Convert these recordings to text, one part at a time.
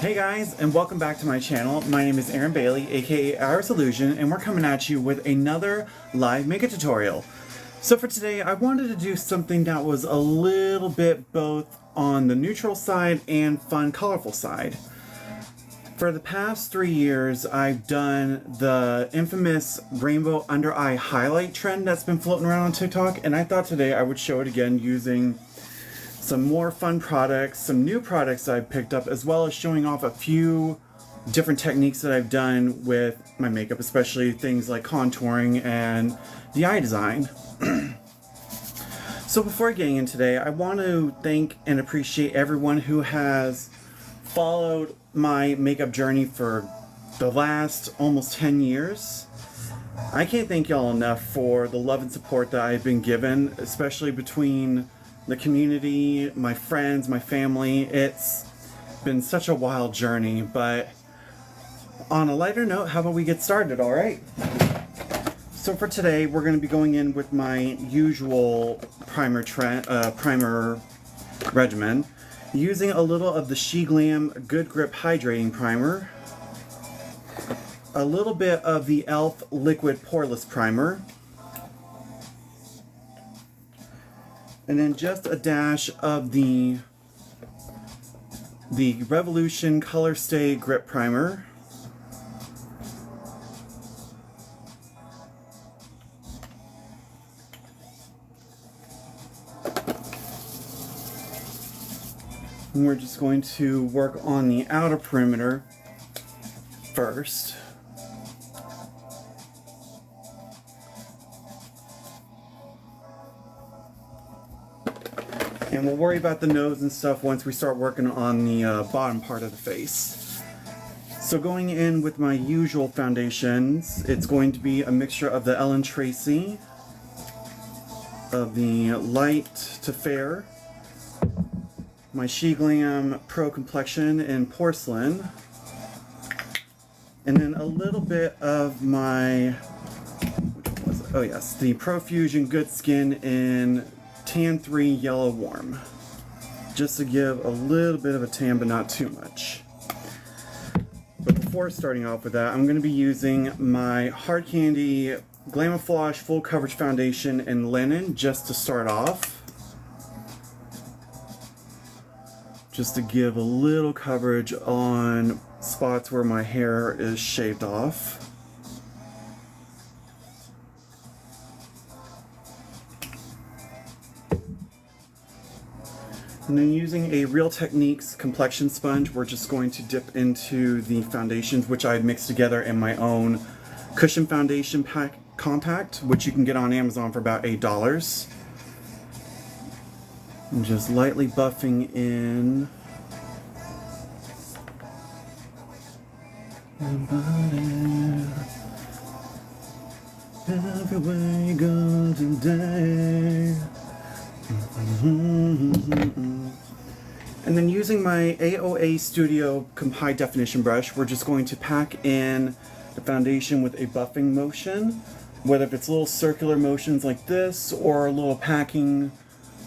Hey guys, and welcome back to my channel. My name is Aaron Bailey, aka Iris Illusion, and we're coming at you with another live makeup tutorial. So for today, I wanted to do something that was a little bit both on the neutral side and fun, colorful side. For the past 3 years, I've done the infamous rainbow under eye highlight trend that's been floating around on TikTok, and I thought today I would show it again using some more fun products, some new products that I've picked up, as well as showing off a few different techniques that I've done with my makeup, especially things like contouring and the eye design. So before getting in today, I want to thank and appreciate everyone who has followed my makeup journey for the last almost 10 years. I can't thank y'all enough for the love and support that I've been given, especially between the community, my friends, my family. It's been such a wild journey, but on a lighter note, how about we get started, all right? So for today, we're going to be going in with my usual primer regimen, using a little of the She Glam Good Grip Hydrating Primer, a little bit of the e.l.f. Liquid Poreless Primer, and then just a dash of the Revolution Color Stay Grip Primer. And we're just going to work on the outer perimeter first. And we'll worry about the nose and stuff once we start working on the bottom part of the face. So going in with my usual foundations, it's going to be a mixture of the Ellen Tracy, of the light to fair, my She Glam Pro Complexion in Porcelain, and then a little bit of my, which one was it? Oh yes, the Profusion Good Skin in Tan 3 Yellow Warm, just to give a little bit of a tan but not too much. But before starting off with that, I'm going to be using my Hard Candy Glamouflage Full Coverage Foundation in Linen just to start off, just to give a little coverage on spots where my hair is shaved off. And then using a Real Techniques complexion sponge, we're just going to dip into the foundations, which I've mixed together in my own cushion foundation pack compact, which you can get on Amazon for about $8. And just lightly buffing in. Everywhere you go today. And then using my AOA Studio High Definition brush, we're just going to pack in the foundation with a buffing motion, whether it's little circular motions like this or little packing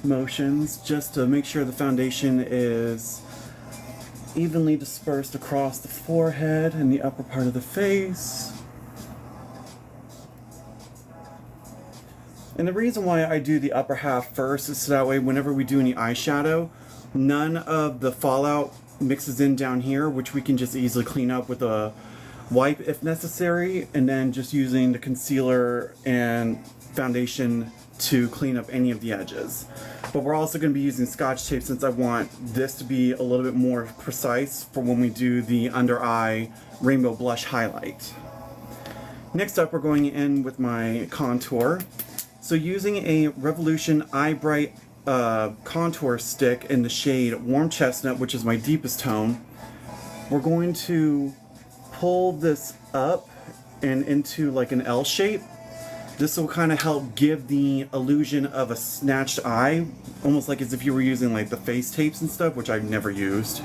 motions, just to make sure the foundation is evenly dispersed across the forehead and the upper part of the face. And the reason why I do the upper half first is so that way whenever we do any eyeshadow, none of the fallout mixes in down here, which we can just easily clean up with a wipe if necessary, and then just using the concealer and foundation to clean up any of the edges. But we're also going to be using Scotch tape since I want this to be a little bit more precise for when we do the under eye rainbow blush highlight. Next up, we're going in with my contour. So using a Revolution Eye Bright contour stick in the shade Warm Chestnut, which is my deepest tone, we're going to pull this up and into like an L shape. This will kind of help give the illusion of a snatched eye, almost like as if you were using like the face tapes and stuff, which I've never used.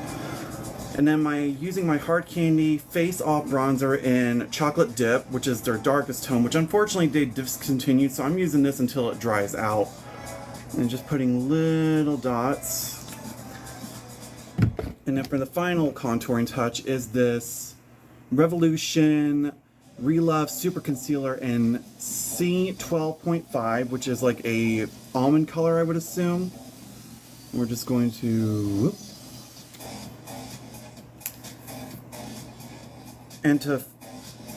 And then using my Hard Candy Face Off Bronzer in Chocolate Dip, which is their darkest tone, which unfortunately they discontinued, so I'm using this until it dries out. And just putting little dots. And then for the final contouring touch is this Revolution Relove Super Concealer in C12.5, which is like a almond color, I would assume. We're just going to... And to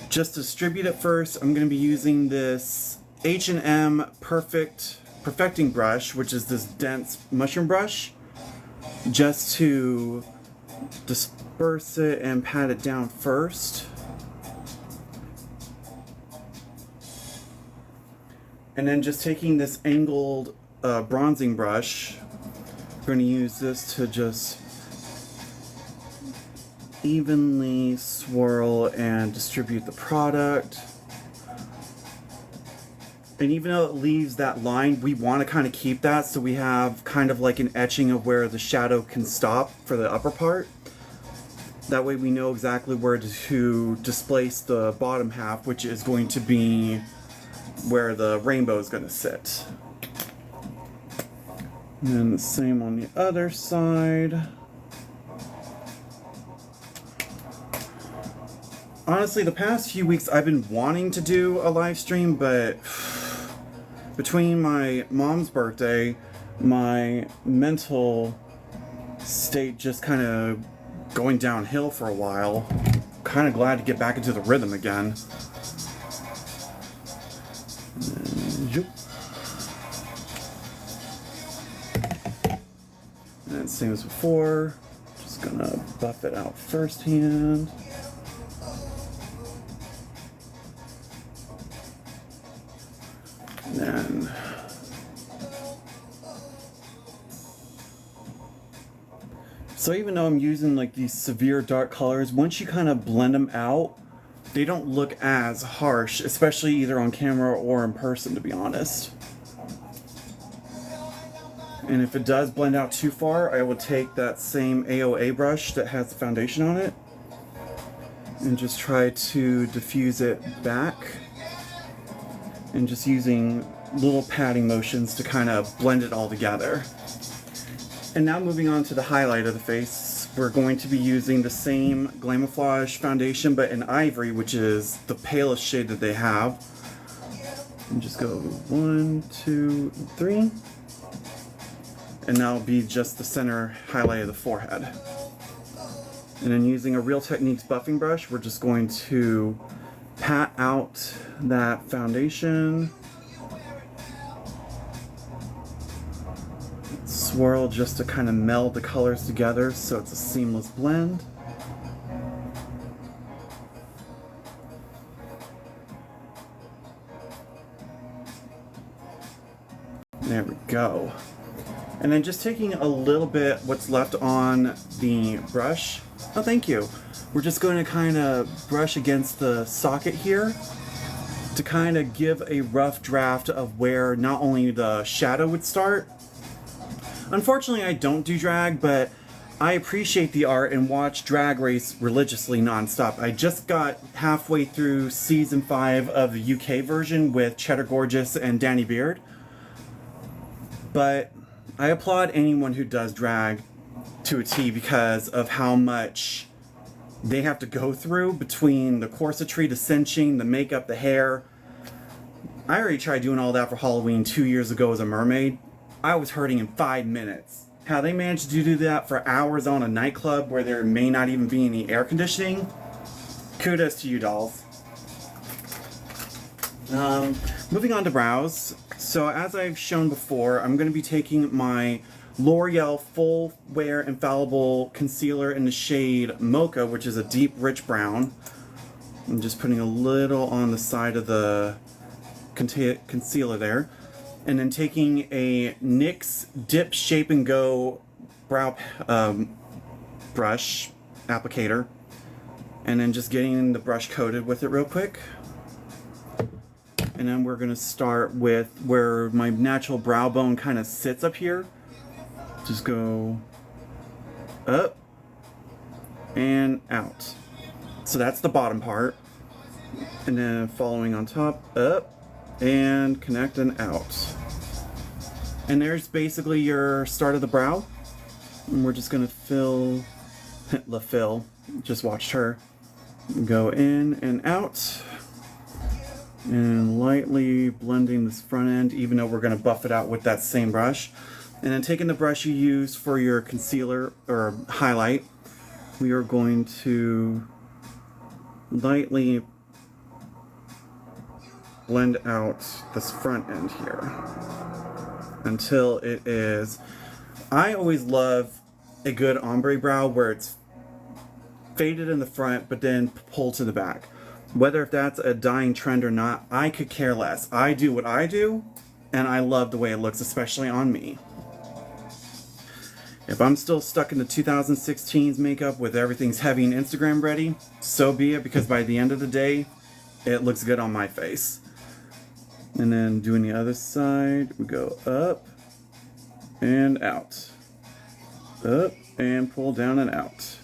just distribute it first, I'm going to be using this H&M Perfecting Brush, which is this dense mushroom brush, just to disperse it and pat it down first. And then just taking this angled bronzing brush, we're going to use this to just evenly swirl and distribute the product. And even though it leaves that line, we want to kind of keep that so we have kind of like an etching of where the shadow can stop for the upper part. That way we know exactly where to displace the bottom half, which is going to be where the rainbow is going to sit. And then the same on the other side. Honestly, the past few weeks I've been wanting to do a live stream, but between my mom's birthday, my mental state just kind of going downhill for a while. Kind of glad to get back into the rhythm again. And same as before, just gonna buff it out firsthand. Then so even though I'm using like these severe dark colors, once you kind of blend them out, they don't look as harsh, especially either on camera or in person, to be honest. And if it does blend out too far, I will take that same AOA brush that has the foundation on it and just try to diffuse it back. And just using little patting motions to kind of blend it all together. And now moving on to the highlight of the face, we're going to be using the same Glamouflage foundation, but in Ivory, which is the palest shade that they have. And just go 1, 2, 3. And that'll be just the center highlight of the forehead. And then using a Real Techniques buffing brush, we're just going to pat out that foundation, swirl just to kind of meld the colors together so it's a seamless blend. There we go. And then just taking a little bit what's left on the brush. Oh, thank you. We're just going to kind of brush against the socket here to kind of give a rough draft of where not only the shadow would start. Unfortunately, I don't do drag, but I appreciate the art and watch Drag Race religiously nonstop. I just got halfway through season 5 of the UK version with Cheddar Gorgeous and Danny Beard. But I applaud anyone who does drag to a T because of how much they have to go through between the corsetry, the cinching, the makeup, the hair. I already tried doing all that for Halloween 2 years ago as a mermaid. I was hurting in 5 minutes. How they managed to do that for hours on a nightclub where there may not even be any air conditioning, kudos to you, dolls. Moving on to brows. So as I've shown before, I'm going to be taking my L'Oreal Full Wear Infallible Concealer in the shade Mocha, which is a deep, rich brown. I'm just putting a little on the side of the concealer there. And then taking a NYX Dip Shape and Go brow brush applicator. And then just getting the brush coated with it real quick. And then we're going to start with where my natural brow bone kind of sits up here. Just go up and out. So that's the bottom part. And then following on top, up and connect and out. And there's basically your start of the brow. And we're just going to fill La Phil, just watched her go in and out. And lightly blending this front end, even though we're going to buff it out with that same brush. And then taking the brush you use for your concealer or highlight, we are going to lightly blend out this front end here until it is... I always love a good ombre brow where it's faded in the front but then pulled to the back. Whether if that's a dying trend or not, I could care less. I do what I do, and I love the way it looks, especially on me. If I'm still stuck in the 2016's makeup with everything's heavy and Instagram ready, so be it, because by the end of the day, it looks good on my face. And then doing the other side, we go up and out. Up and pull down and out.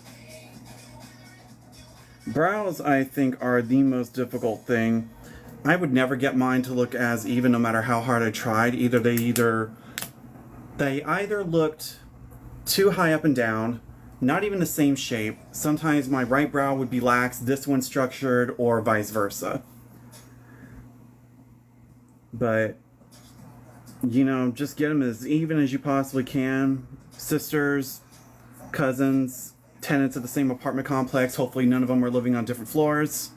Brows, I think, are the most difficult thing. I would never get mine to look as even, no matter how hard I tried. They either looked too high up and down, not even the same shape. Sometimes my right brow would be lax, this one structured, or vice versa. But, you know, just get them as even as you possibly can. Sisters, cousins, tenants of the same apartment complex. Hopefully none of them are living on different floors.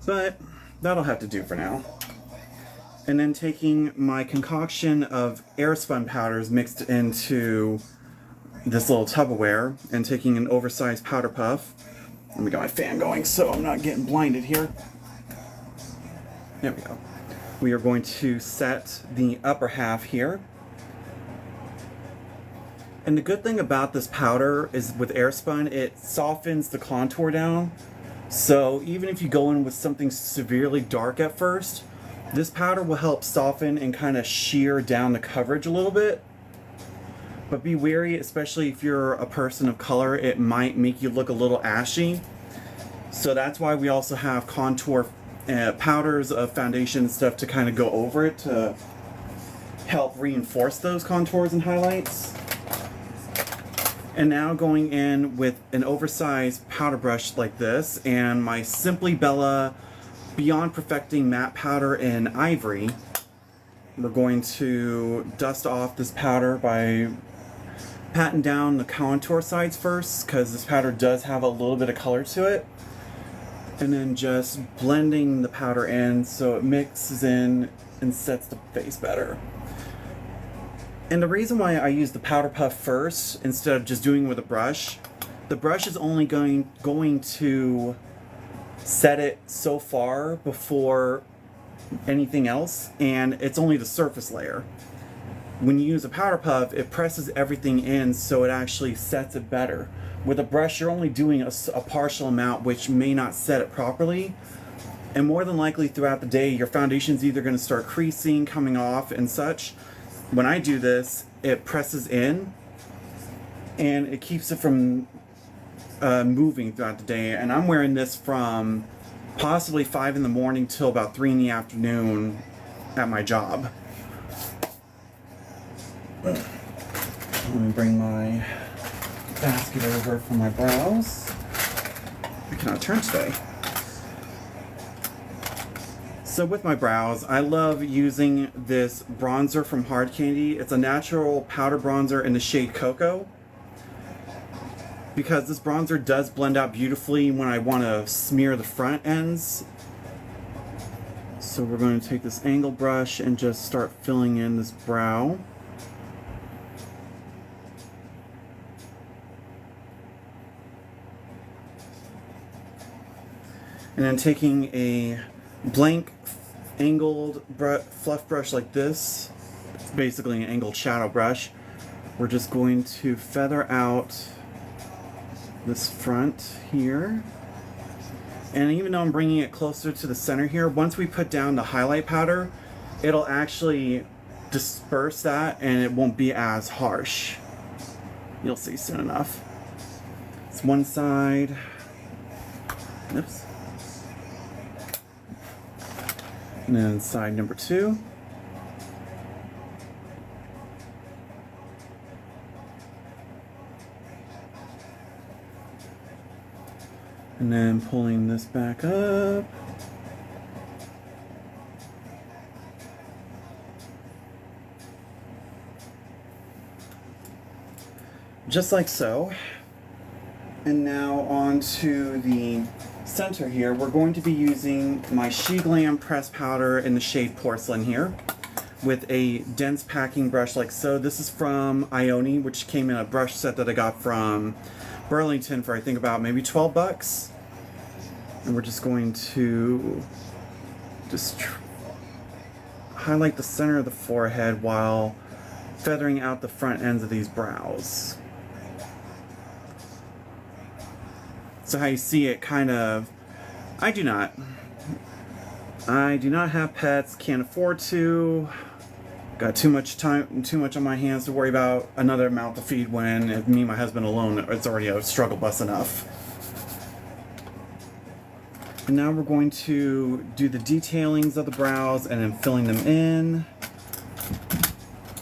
But that'll have to do for now. And then taking my concoction of airspun powders mixed into this little Tupperware and taking an oversized powder puff. Let me get my fan going so I'm not getting blinded here. There we go. We are going to set the upper half here. And the good thing about this powder is with airspun, it softens the contour down. So even if you go in with something severely dark at first, this powder will help soften and kind of shear down the coverage a little bit. But be wary, especially if you're a person of color, it might make you look a little ashy. So that's why we also have contour powders of foundation and stuff to kind of go over it to help reinforce those contours and highlights. And now going in with an oversized powder brush like this and my Simply Bella Beyond Perfecting matte powder in ivory, we're going to dust off this powder by patting down the contour sides first, because this powder does have a little bit of color to it. And then just blending the powder in so it mixes in and sets the face better. And the reason why I use the powder puff first instead of just doing it with a brush, the brush is only going to set it so far before anything else, and it's only the surface layer. When you use a powder puff, it presses everything in so it actually sets it better. With a brush, you're only doing a partial amount, which may not set it properly. And more than likely throughout the day, your foundation's either going to start creasing, coming off, and such. When I do this, it presses in, and it keeps it from moving throughout the day. And I'm wearing this from possibly 5 in the morning till about 3 in the afternoon at my job. Let me bring my basket over for my brows. I cannot turn today. So with my brows, I love using this bronzer from Hard Candy. It's a natural powder bronzer in the shade Cocoa, because this bronzer does blend out beautifully when I want to smear the front ends. So we're going to take this angle brush and just start filling in this brow. And then taking a blank angled fluff brush like this, it's basically an angled shadow brush, we're just going to feather out this front here. And even though I'm bringing it closer to the center here, once we put down the highlight powder, it'll actually disperse that and it won't be as harsh. You'll see soon enough. It's one side. Oops. And then side number 2. And then pulling this back up. Just like so. And now on to the center here. We're going to be using my She Glam pressed powder in the shade Porcelain here with a dense packing brush like so. This is from Ione, which came in a brush set that I got from Burlington for I think about maybe 12 bucks. And we're just going to just highlight the center of the forehead while feathering out the front ends of these brows. So how you see it kind of, I do not have pets, can't afford to, got too much time, too much on my hands to worry about another mouth to feed when if me and my husband alone, it's already a struggle bus enough. And now we're going to do the detailings of the brows and then filling them in.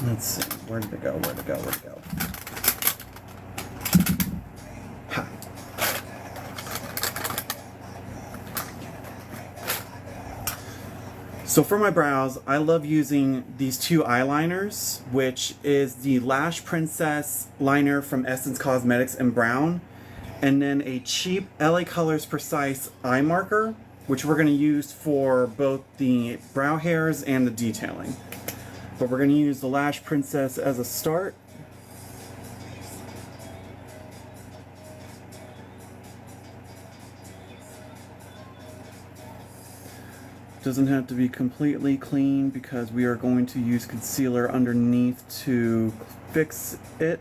Let's see, where did it go, where did it go, where did it go? Ha. So for my brows, I love using these two eyeliners, which is the Lash Princess liner from Essence Cosmetics in brown, and then a cheap LA Colors Precise eye marker, which we're going to use for both the brow hairs and the detailing. But we're going to use the Lash Princess as a start. Doesn't have to be completely clean because we are going to use concealer underneath to fix it.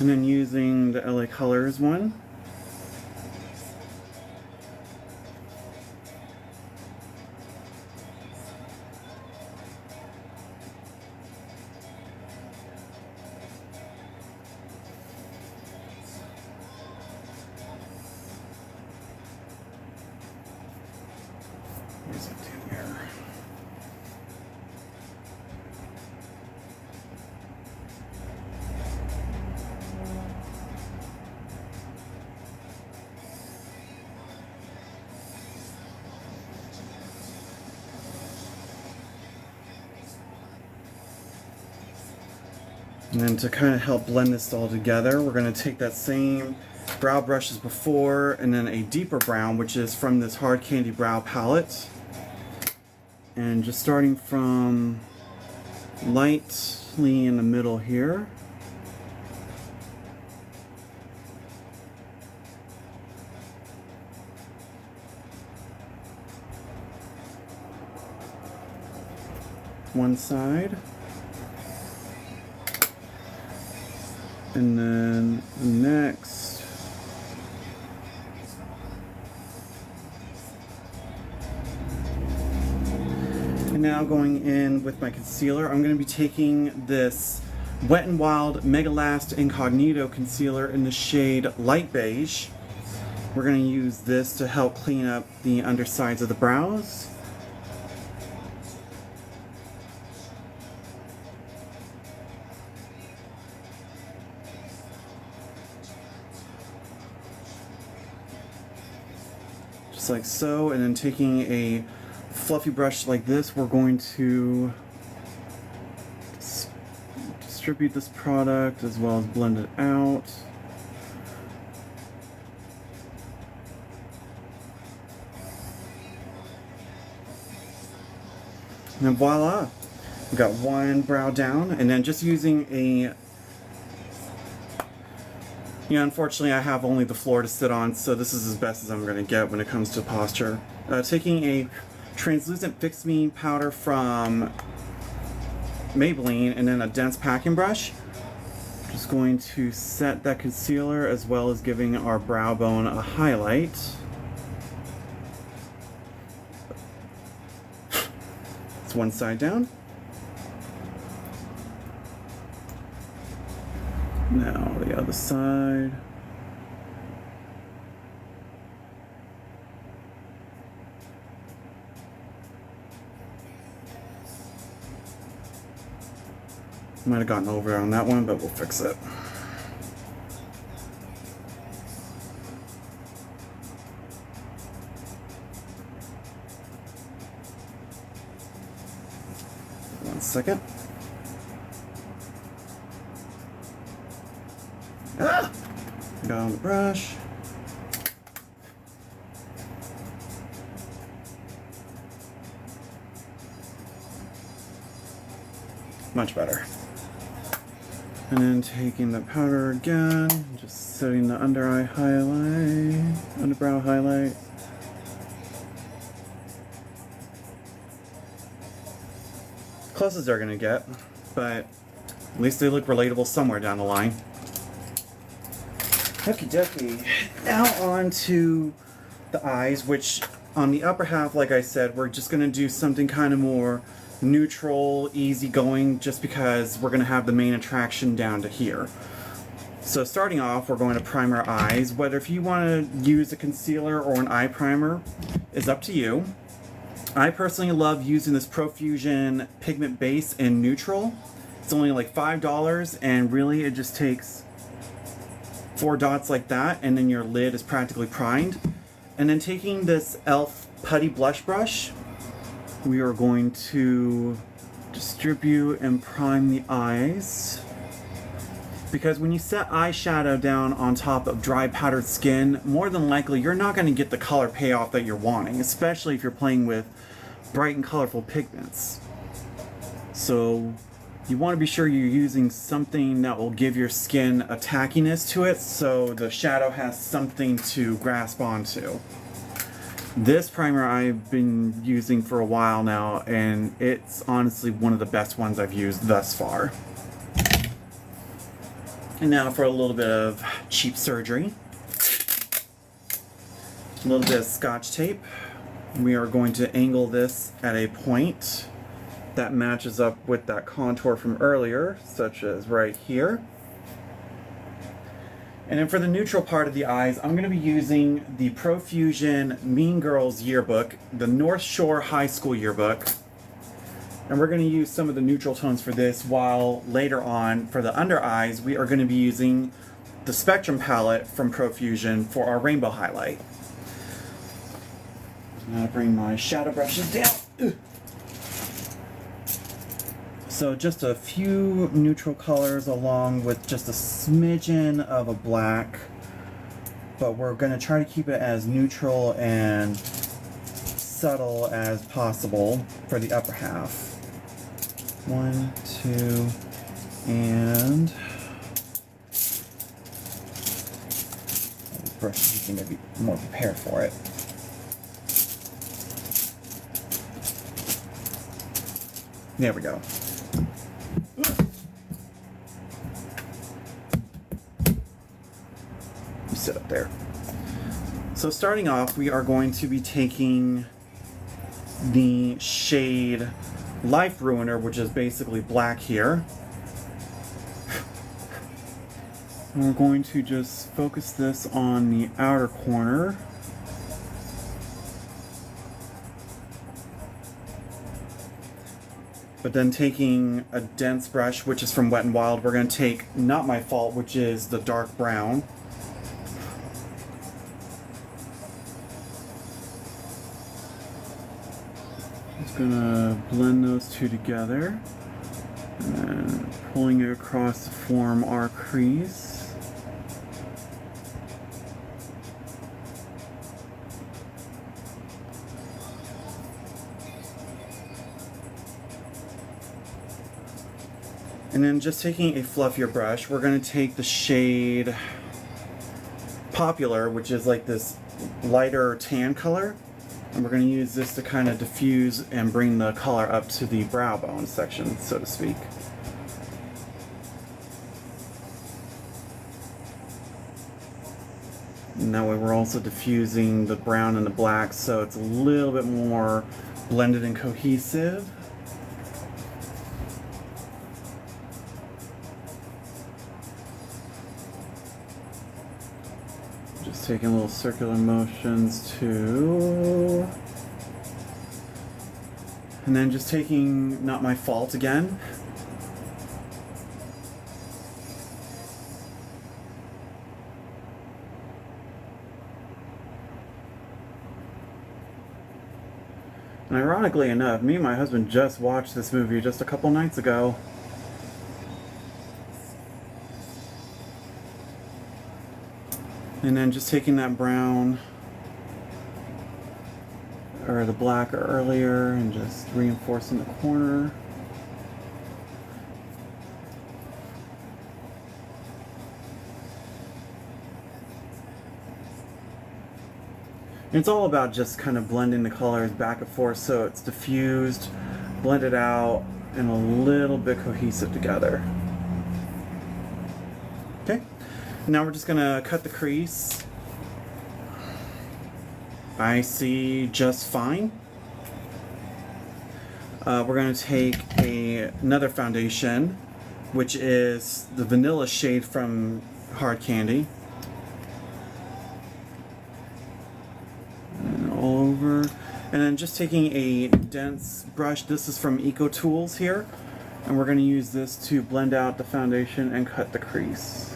And then using the LA Colors one. Where's it in here? And then to kind of help blend this all together, we're going to take that same brow brush as before and then a deeper brown, which is from this Hard Candy Brow palette. And just starting from lightly in the middle here. One side. And then next, and now going in with my concealer, I'm going to be taking this Wet n Wild Mega Last Incognito concealer in the shade Light Beige. We're going to use this to help clean up the undersides of the brows. Just like so, and then taking a fluffy brush like this, we're going to distribute this product as well as blend it out. And then voila, we've got one brow down, and then just using a, unfortunately I have only the floor to sit on, so this is as best as I'm going to get when it comes to posture. Taking a translucent Fix Me powder from Maybelline and then a dense packing brush. Just going to set that concealer as well as giving our brow bone a highlight. It's one side down. Now the other side. Might have gotten over on that one, but we'll fix it. One second. Ah! Got on the brush. Much better. And then taking the powder again, just setting the under eye highlight, underbrow highlight. Close as they're gonna get, but at least they look relatable somewhere down the line. Okie dokie. Now on to the eyes, which on the upper half, like I said, we're just gonna do something kind of more neutral, easygoing, just because we're gonna have the main attraction down to here. So starting off, we're going to prime our eyes. Whether if you want to use a concealer or an eye primer is up to you. I personally love using this Profusion pigment base in neutral. It's only like $5, and really it just takes 4 dots like that, and then your lid is practically primed. And then taking this e.l.f. putty blush brush, we are going to distribute and prime the eyes. Because when you set eyeshadow down on top of dry powdered skin, more than likely you're not going to get the color payoff that you're wanting, especially if you're playing with bright and colorful pigments. So you want to be sure you're using something that will give your skin a tackiness to it, so the shadow has something to grasp onto. This primer I've been using for a while now, and it's honestly one of the best ones I've used thus far. And now for a little bit of cheap surgery. A little bit of Scotch tape. We are going to angle this at a point that matches up with that contour from earlier, such as right here. And then for the neutral part of the eyes, I'm going to be using the Profusion Mean Girls yearbook, the North Shore High School yearbook. And we're going to use some of the neutral tones for this, while later on, for the under eyes, we are going to be using the Spectrum palette from Profusion for our rainbow highlight. I'm going to bring my shadow brushes down. Ugh. So just a few neutral colors along with just a smidgen of a black, but we're going to try to keep it as neutral and subtle as possible for the upper half. 1, 2, and brush, you can be more prepared for it. There we go. Sit up there. So starting off, we are going to be taking the shade Life Ruiner, which is basically black here. And we're going to just focus this on the outer corner. But then taking a dense brush, which is from Wet n Wild, we're going to take Not My Fault, which is the dark brown. Just gonna blend those two together, and then pulling it across to form our crease. And then just taking a fluffier brush, we're going to take the shade Popular, which is like this lighter tan color, and we're going to use this to kind of diffuse and bring the color up to the brow bone section, so to speak. And that way we're also diffusing the brown and the black, so it's a little bit more blended and cohesive. Just taking little circular motions too. And then just taking Not My Fault again. And ironically enough, me and my husband just watched this movie just a couple nights ago. And then just taking that brown or the black earlier and just reinforcing the corner. It's all about just kind of blending the colors back and forth so it's diffused, blended out, and a little bit cohesive together. Okay, now we're just gonna cut the crease. I see just fine. We're gonna take another foundation, which is the vanilla shade from Hard Candy. All over, and then just taking a dense brush. This is from Eco Tools here, and we're going to use this to blend out the foundation and cut the crease.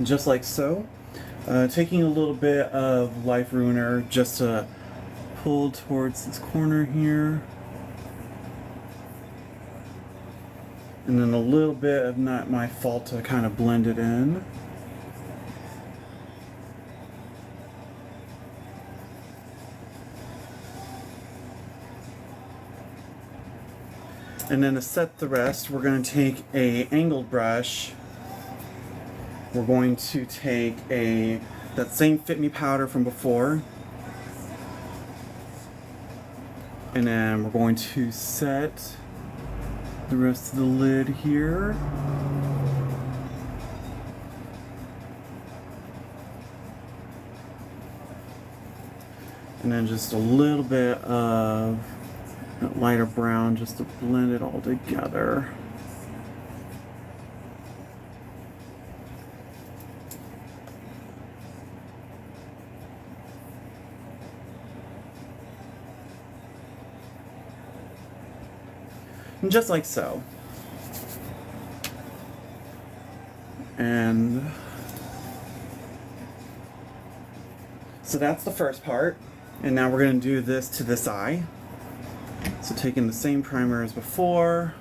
Just like so. Taking a little bit of Life Ruiner just to pull towards this corner here. And then a little bit of Not My Fault to kind of blend it in. And then to set the rest, we're going to take a angled brush. We're going to take that same Fit Me powder from before, and then we're going to set the rest of the lid here. And then just a little bit of that lighter brown just to blend it all together. And just like so. And so that's the first part. And now we're going to do this to this eye. So taking the same primer as before.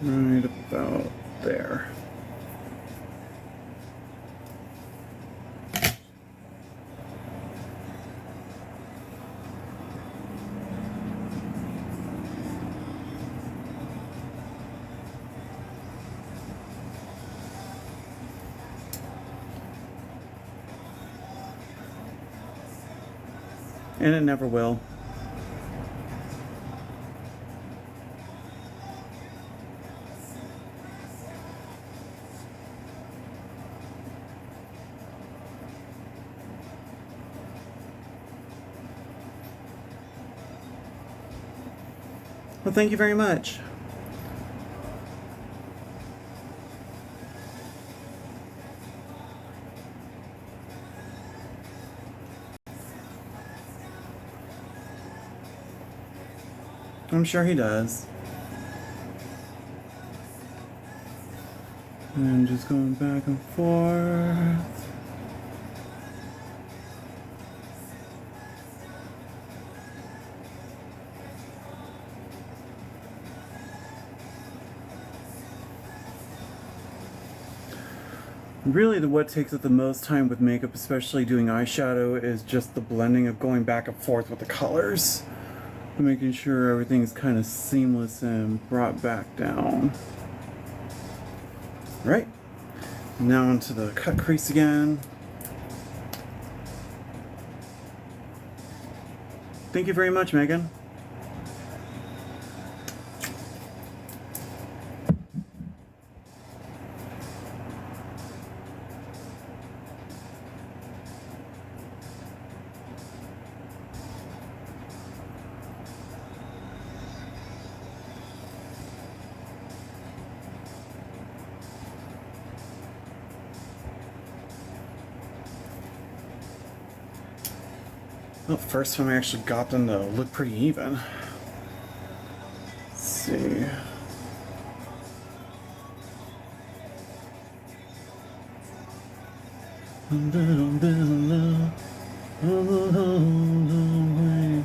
Right about there. And it never will. Well, thank you very much. I'm sure he does. And just going back and forth. Really, what takes up the most time with makeup, especially doing eyeshadow, is just the blending of going back and forth with the colors. And making sure everything's kind of seamless and brought back down. Right. Now onto the cut crease again. Thank you very much, Megan. Well, first time I actually got them to look pretty even. Let's see. A little bit of love, a long way.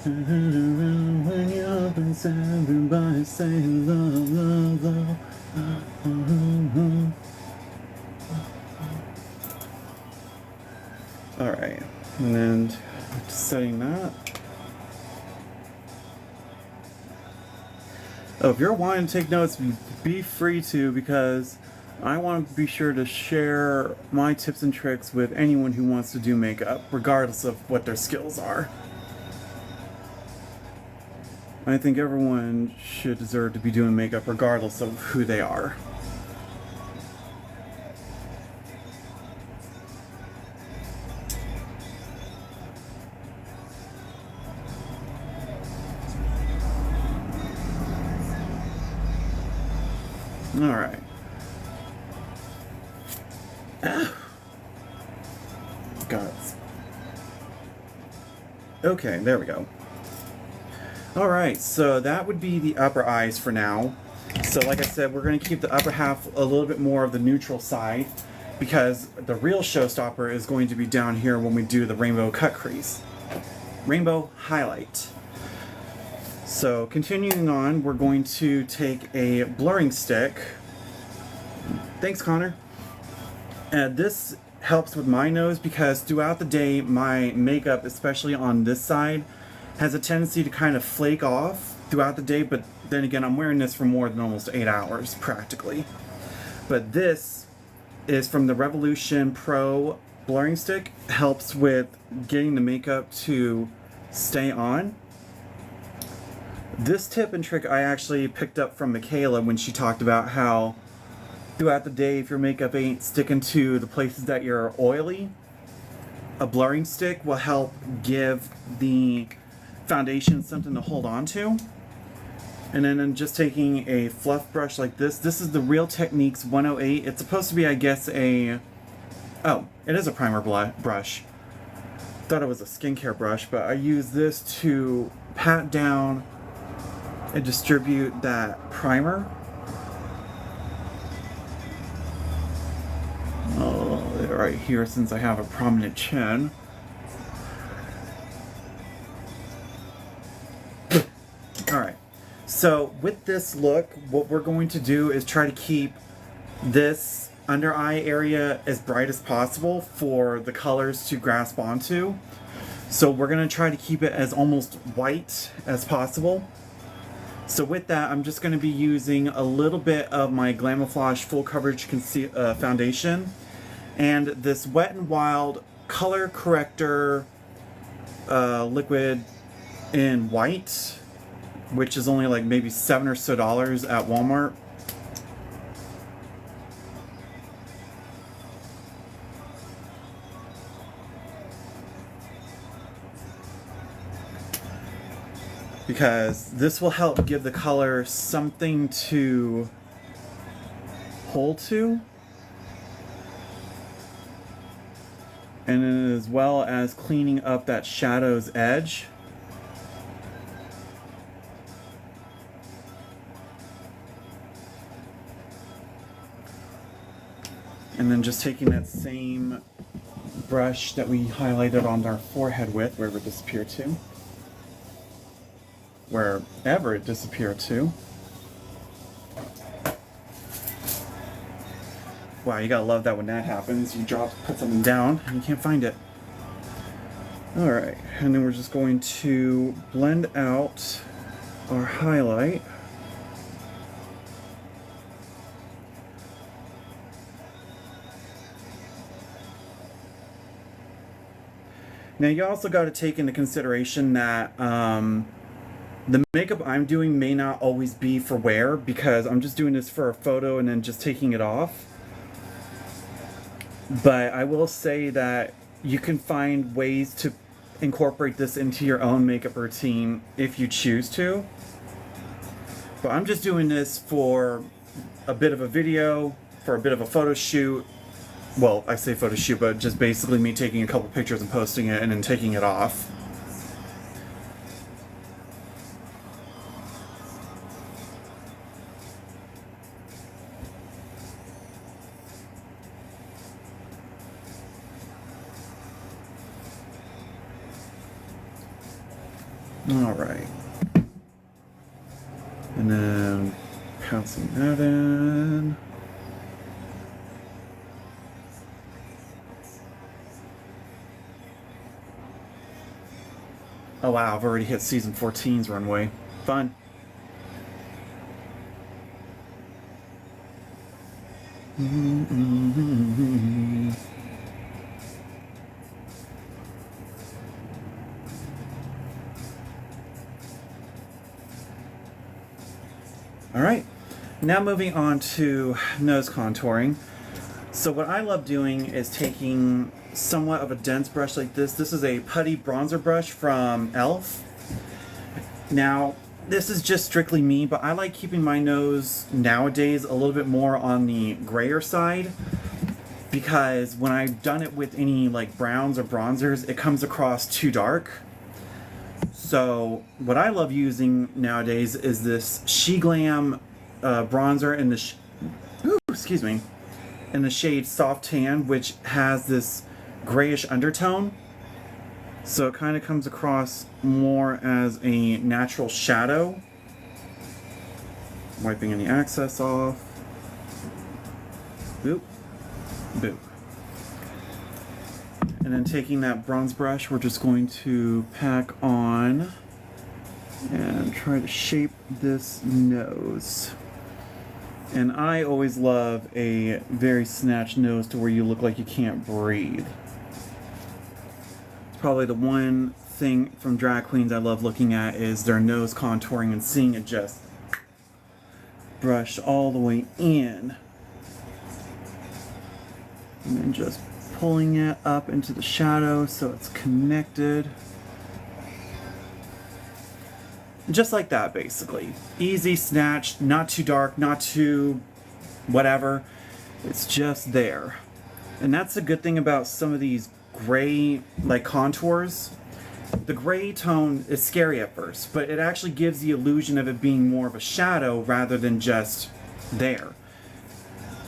When you're up and everybody saying love, love, love. Alright, and then setting that. Oh, if you're wanting to take notes, be free to, because I want to be sure to share my tips and tricks with anyone who wants to do makeup, regardless of what their skills are. I think everyone should deserve to be doing makeup regardless of who they are. Alright. God. Okay, there we go. Alright, so that would be the upper eyes for now. So like I said, we're going to keep the upper half a little bit more of the neutral side, because the real showstopper is going to be down here when we do the rainbow cut crease. Rainbow highlight. So continuing on, we're going to take a blurring stick. Thanks, Connor. And this helps with my nose because throughout the day, my makeup, especially on this side, has a tendency to kind of flake off throughout the day, but then again, I'm wearing this for more than almost 8 hours, practically. But this is from the Revolution Pro blurring stick. Helps with getting the makeup to stay on. This tip and trick I actually picked up from Michaela when she talked about how throughout the day, if your makeup ain't sticking to the places that you're oily, a blurring stick will help give the foundation something to hold on to. And then I'm just taking a fluff brush like this. This is the Real Techniques 108. It's supposed to be, I guess, oh, it is a primer brush. Thought it was a skincare brush, but I use this to pat down and distribute that primer. Oh, right here, since I have a prominent chin. Alright, so with this look, what we're going to do is try to keep this under eye area as bright as possible for the colors to grasp onto. So we're going to try to keep it as almost white as possible. So with that, I'm just going to be using a little bit of my Glamouflage Full Coverage Foundation and this Wet n Wild Color Corrector liquid in white, which is only like maybe $7 or so at Walmart. Because this will help give the color something to hold to, and then as well as cleaning up that shadow's edge. And then just taking that same brush that we highlighted on our forehead with, wherever it disappeared to. Wherever it disappeared to. Wow, you gotta love that when that happens. You put something down, and you can't find it. Alright, and then we're just going to blend out our highlight. Now you also got to take into consideration that the makeup I'm doing may not always be for wear, because I'm just doing this for a photo and then just taking it off. But I will say that you can find ways to incorporate this into your own makeup routine if you choose to. But I'm just doing this for a bit of a video, for a bit of a photo shoot. Well, I say photo shoot, but just basically me taking a couple pictures and posting it and then taking it off. All right. And then pouncing that in. Oh wow, I've already hit season 14's runway. Fun. Alright, now moving on to nose contouring. So what I love doing is taking somewhat of a dense brush like this. This is a putty bronzer brush from e.l.f. Now, this is just strictly me, but I like keeping my nose nowadays a little bit more on the grayer side, because when I've done it with any like browns or bronzers, it comes across too dark. So what I love using nowadays is this She Glam bronzer in the in the shade Soft Tan, which has this grayish undertone. So it kind of comes across more as a natural shadow. Wiping any excess off. Boop. Boop. And then taking that bronze brush, we're just going to pack on and try to shape this nose. And I always love a very snatched nose to where you look like you can't breathe. It's probably the one thing from drag queens I love looking at is their nose contouring and seeing it just brushed all the way in. And then just pulling it up into the shadow so it's connected. Just like that, basically. Easy, snatched, not too dark, not too whatever. It's just there. And that's the good thing about some of these gray like contours. The gray tone is scary at first, but it actually gives the illusion of it being more of a shadow rather than just there.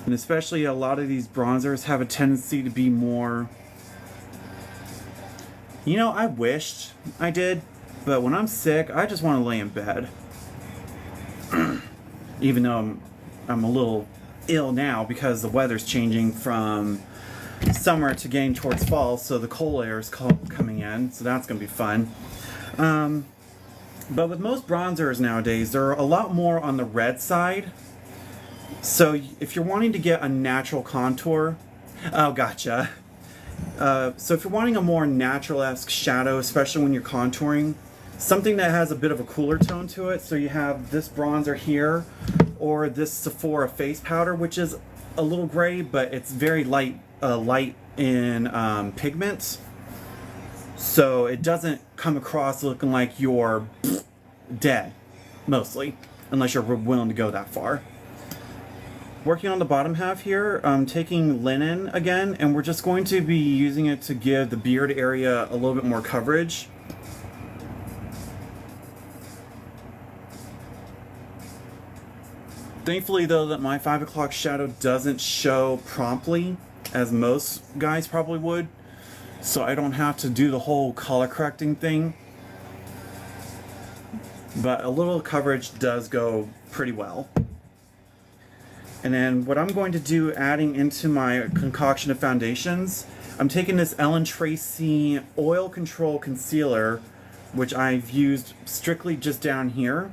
And especially a lot of these bronzers have a tendency to be more... You know, I wished I did, but when I'm sick, I just want to lay in bed. Even though I'm a little ill now because the weather's changing from summer to getting towards fall, so the cold air is coming in, so that's going to be fun. But with most bronzers nowadays, they're a lot more on the red side. So if you're wanting to get a natural contour, oh gotcha. So if you're wanting a more natural-esque shadow, especially when you're contouring, something that has a bit of a cooler tone to it, so you have this bronzer here, or this Sephora face powder, which is a little gray, but it's very light in pigment, so it doesn't come across looking like you're dead, mostly, unless you're willing to go that far. Working on the bottom half here, I'm taking linen again, and we're just going to be using it to give the beard area a little bit more coverage. Thankfully though that my 5 o'clock shadow doesn't show promptly, as most guys probably would, so I don't have to do the whole color correcting thing. But a little coverage does go pretty well. And then what I'm going to do, adding into my concoction of foundations, I'm taking this Ellen Tracy Oil Control Concealer, which I've used strictly just down here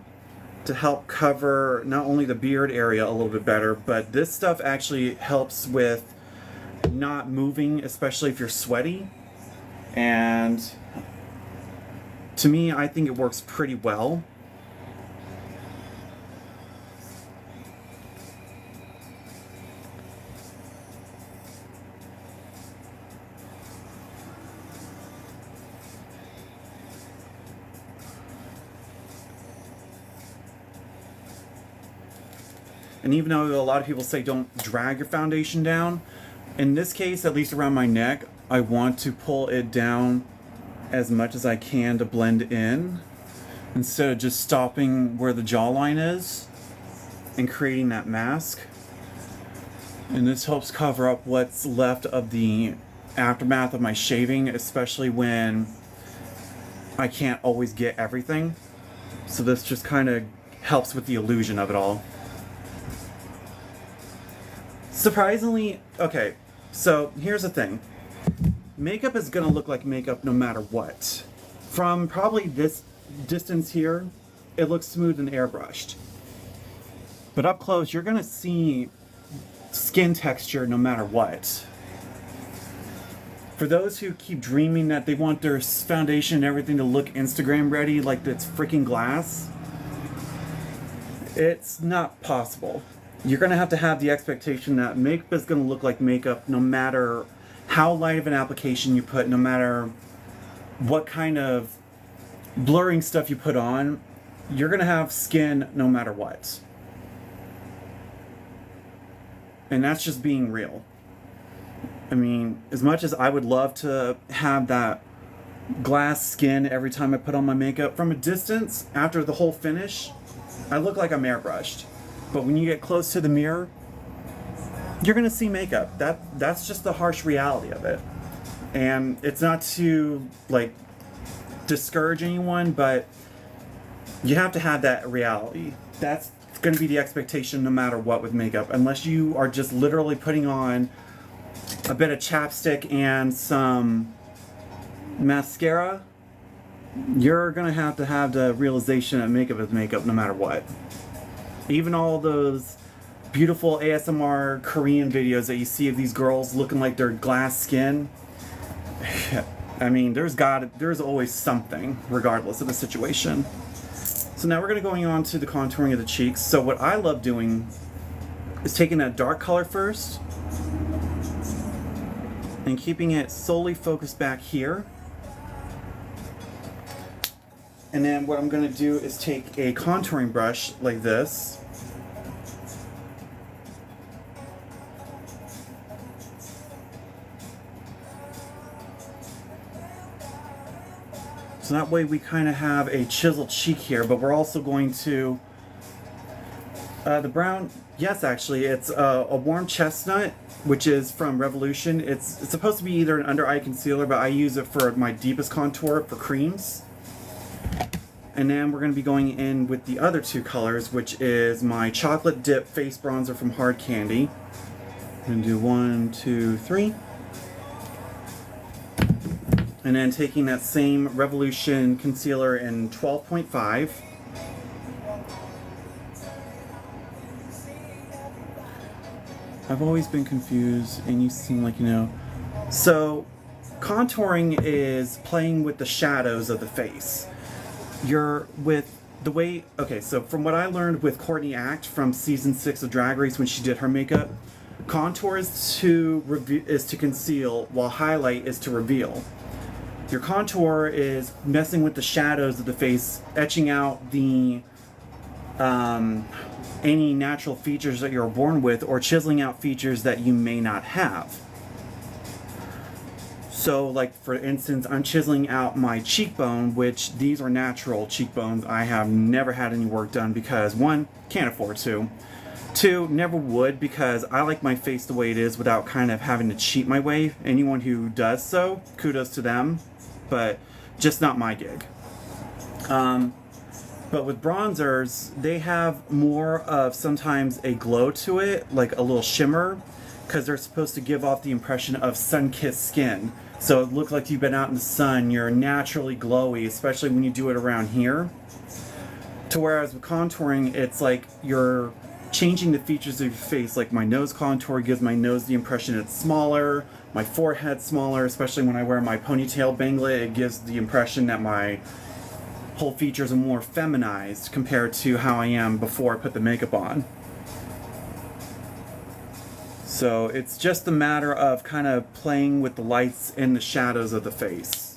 to help cover not only the beard area a little bit better, but this stuff actually helps with not moving, especially if you're sweaty. And to me, I think it works pretty well. And even though a lot of people say don't drag your foundation down, in this case, at least around my neck, I want to pull it down as much as I can to blend in, instead of just stopping where the jawline is and creating that mask. And this helps cover up what's left of the aftermath of my shaving, especially when I can't always get everything. So this just kind of helps with the illusion of it all. Surprisingly, okay, so here's the thing. Makeup is gonna look like makeup no matter what. From probably this distance here, it looks smooth and airbrushed. But up close, you're gonna see skin texture no matter what. For those who keep dreaming that they want their foundation and everything to look Instagram ready like it's freaking glass, it's not possible. You're going to have the expectation that makeup is going to look like makeup no matter how light of an application you put, no matter what kind of blurring stuff you put on. You're going to have skin no matter what. And that's just being real. I mean, as much as I would love to have that glass skin every time I put on my makeup, from a distance, after the whole finish, I look like I'm airbrushed. But when you get close to the mirror, you're gonna see makeup. That's just the harsh reality of it. And it's not to like discourage anyone, but you have to have that reality. That's gonna be the expectation no matter what with makeup, unless you are just literally putting on a bit of chapstick and some mascara. You're gonna have the realization that makeup is makeup no matter what. Even all those beautiful ASMR Korean videos that you see of these girls looking like they're glass skin. I mean, there's always something, regardless of the situation. So now we're going to go on to the contouring of the cheeks. So what I love doing is taking that dark color first and keeping it solely focused back here. And then what I'm going to do is take a contouring brush like this. So that way we kind of have a chiseled cheek here, but we're also going to, the brown, yes actually, it's a warm chestnut, which is from Revolution. It's supposed to be either an under eye concealer, but I use it for my deepest contour for creams. And then we're going to be going in with the other two colors, which is my chocolate dip face bronzer from Hard Candy. I'm going to do 1, 2, 3. And then taking that same Revolution concealer in 12.5. I've always been confused, and you seem like you know. So, contouring is playing with the shadows of the face. You're with the way, okay, so from what I learned with Courtney Act from season 6 of Drag Race when she did her makeup, contour is to conceal, while highlight is to reveal. Your contour is messing with the shadows of the face, etching out the any natural features that you're born with, or chiseling out features that you may not have. So, like, for instance, I'm chiseling out my cheekbone, which these are natural cheekbones. I have never had any work done because, 1, can't afford to. 2, never would, because I like my face the way it is without kind of having to cheat my way. Anyone who does so, kudos to them, but just not my gig. But with bronzers, they have more of sometimes a glow to it, like a little shimmer, because they're supposed to give off the impression of sun-kissed skin. So it looks like you've been out in the sun, you're naturally glowy, especially when you do it around here. To whereas with contouring, it's like you're changing the features of your face. Like my nose contour gives my nose the impression it's smaller, my forehead smaller, especially when I wear my ponytail banglet. It gives the impression that my whole features are more feminized compared to how I am before I put the makeup on. So it's just a matter of kind of playing with the lights and the shadows of the face.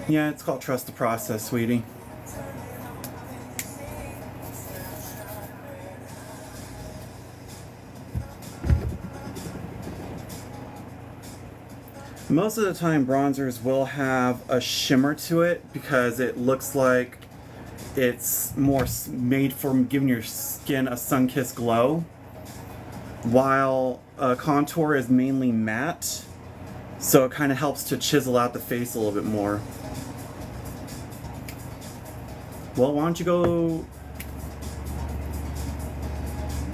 Yeah, it's called trust the process, sweetie. Most of the time bronzers will have a shimmer to it because it looks like it's more made for giving your skin a sun-kissed glow, while contour is mainly matte, so it kind of helps to chisel out the face a little bit more. Well, why don't you go...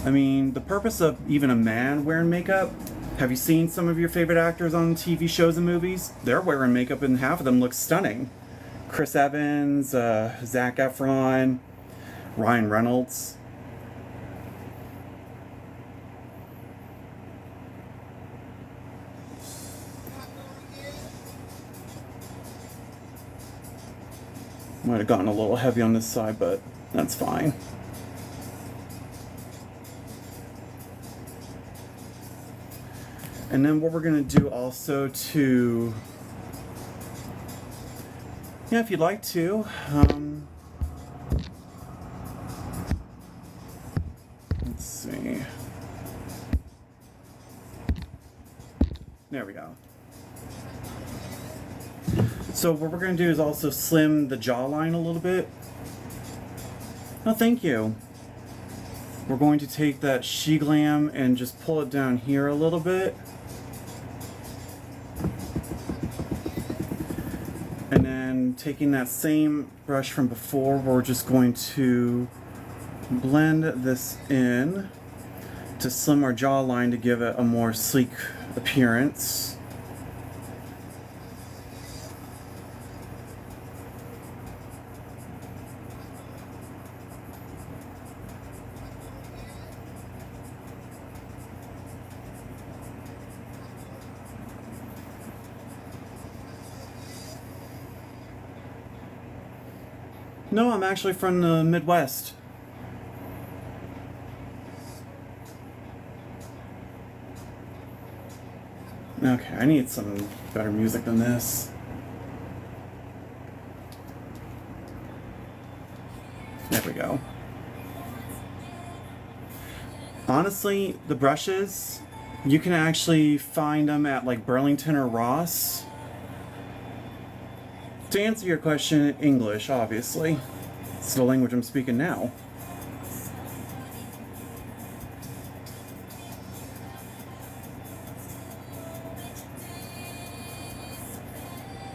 I mean, the purpose of even a man wearing makeup, have you seen some of your favorite actors on TV shows and movies? They're wearing makeup and half of them look stunning. Chris Evans, Zac Efron, Ryan Reynolds. Might have gotten a little heavy on this side, but that's fine. And then what we're going to do also to... Yeah, if you'd like to. Let's see. There we go. So what we're going to do is also slim the jawline a little bit. Oh, thank you. We're going to take that She Glam and just pull it down here a little bit. And then taking that same brush from before, we're just going to blend this in to slim our jawline to give it a more sleek appearance. No, I'm actually from the Midwest. Okay, I need some better music than this. There we go. Honestly, the brushes, you can actually find them at like Burlington or Ross. To answer your question, English, obviously. It's the language I'm speaking now.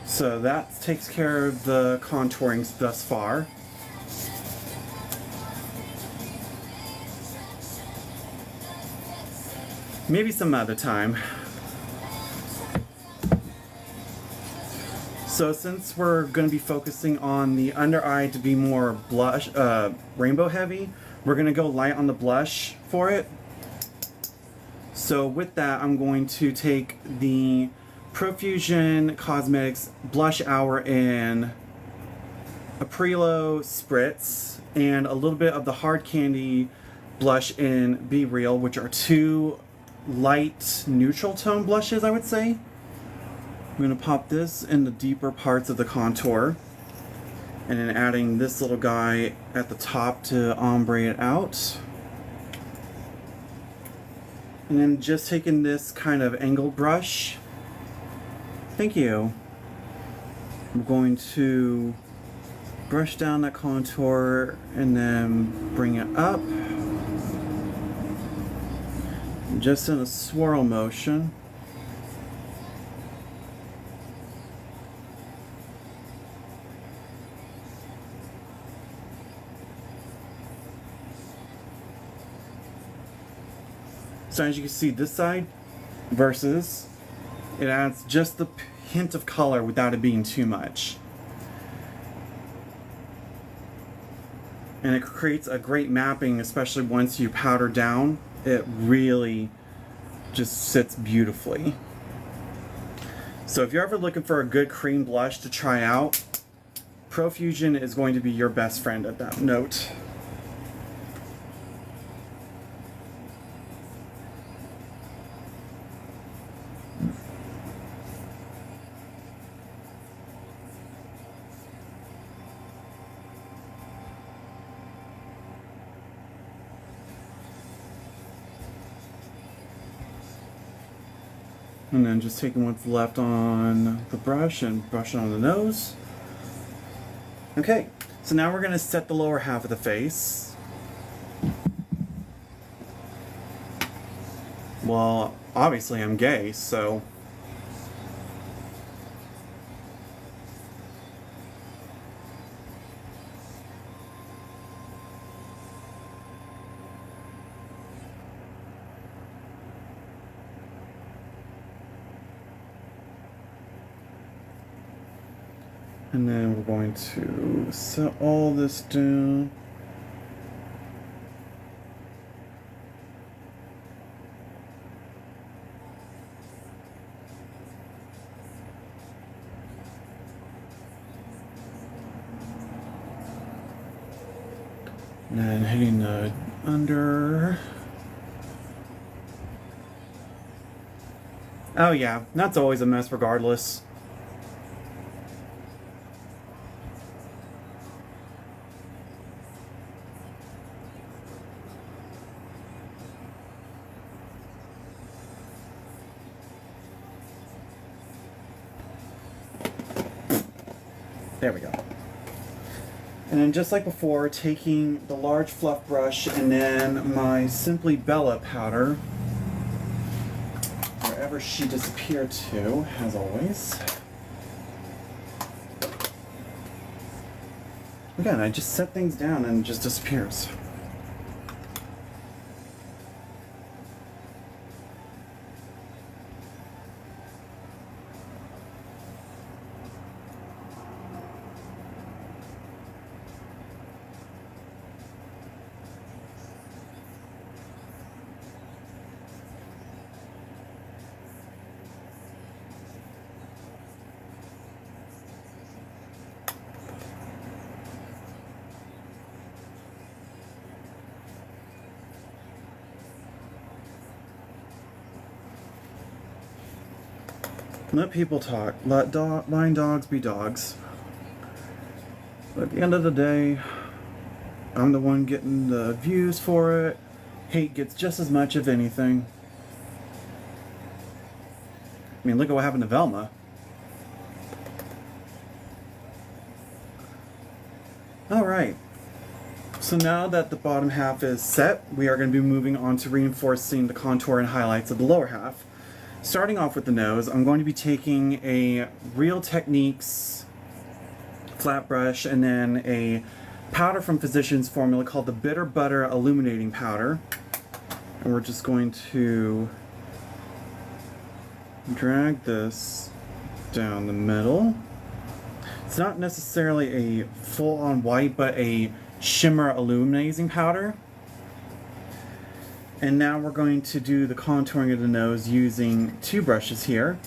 So that takes care of the contouring thus far. Maybe some other time. So since we're going to be focusing on the under eye to be more blush, rainbow heavy, we're going to go light on the blush for it. So with that, I'm going to take the Profusion Cosmetics Blush Hour in Aprillo Spritz and a little bit of the Hard Candy blush in Be Real, which are two light neutral tone blushes, I would say. I'm going to pop this in the deeper parts of the contour and then adding this little guy at the top to ombre it out. And then just taking this kind of angled brush. Thank you. I'm going to brush down that contour and then bring it up. Just in a swirl motion. So as you can see, this side versus, it adds just the hint of color without it being too much. And it creates a great mapping, especially once you powder down. It really just sits beautifully. So if you're ever looking for a good cream blush to try out, Profusion is going to be your best friend at that note. And then just taking what's left on the brush and brush it on the nose. Okay, so now we're going to set the lower half of the face. Well, obviously I'm gay, so... And then we're going to set all this down. And then hitting the under. Oh yeah, that's always a mess regardless. There we go. And then just like before, taking the large fluff brush and then my Simply Bella powder, wherever she disappeared to, as always. Again, I just set things down and it just disappears. Let people talk. Let blind dogs be dogs. But at the end of the day, I'm the one getting the views for it. Hate gets just as much, if anything. I mean, look at what happened to Velma. Alright. So now that the bottom half is set, we are going to be moving on to reinforcing the contour and highlights of the lower half. Starting off with the nose, I'm going to be taking a Real Techniques flat brush and then a powder from Physicians Formula called the Bitter Butter Illuminating Powder. And we're just going to drag this down the middle. It's not necessarily a full-on white, but a shimmer illuminating powder. And now we're going to do the contouring of the nose using two brushes here.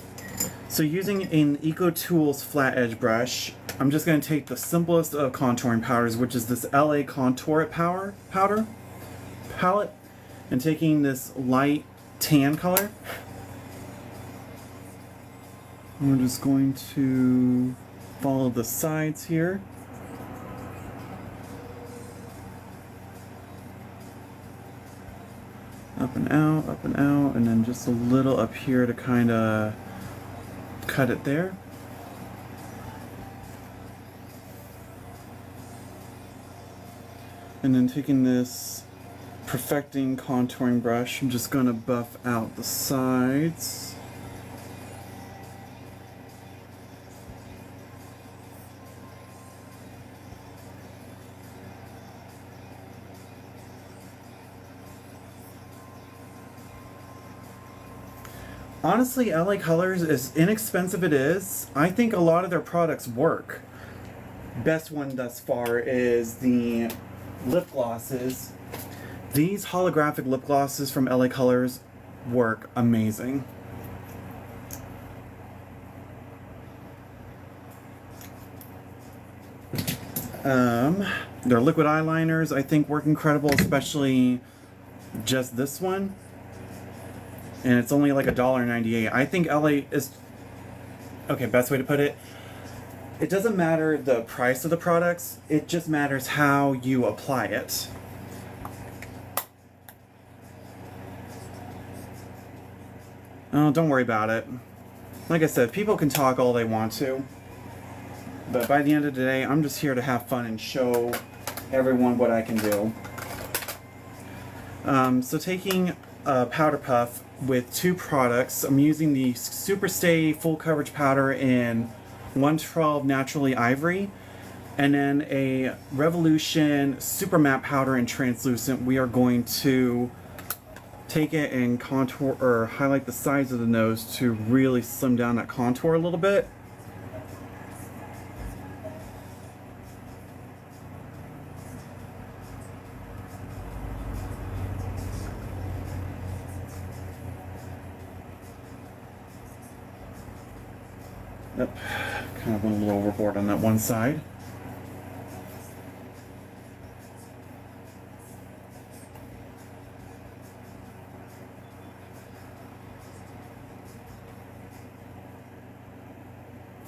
So using an Eco Tools flat edge brush, I'm just going to take the simplest of contouring powders, which is this LA Contour It palette, and taking this light tan color. We're just going to follow the sides here. Up and out, and then just a little up here to kind of cut it there. And then taking this Perfecting contouring brush, I'm just going to buff out the sides. Honestly, LA Colors, as inexpensive it is, I think a lot of their products work. Best one thus far is the lip glosses. These holographic lip glosses from LA Colors work amazing. Their liquid eyeliners I think work incredible, especially just this one. And it's only like $1.98. I think LA is... Okay, best way to put it. It doesn't matter the price of the products, it just matters how you apply it. Oh, don't worry about it. Like I said, people can talk all they want to. But by the end of the day, I'm just here to have fun and show everyone what I can do. So taking a powder puff with two products, I'm using the Super Stay Full Coverage Powder in 112 Naturally Ivory, and then a Revolution Super Matte Powder in Translucent. We are going to take it and contour or highlight the sides of the nose to really slim down that contour a little bit. Yep, kind of went a little overboard on that one side.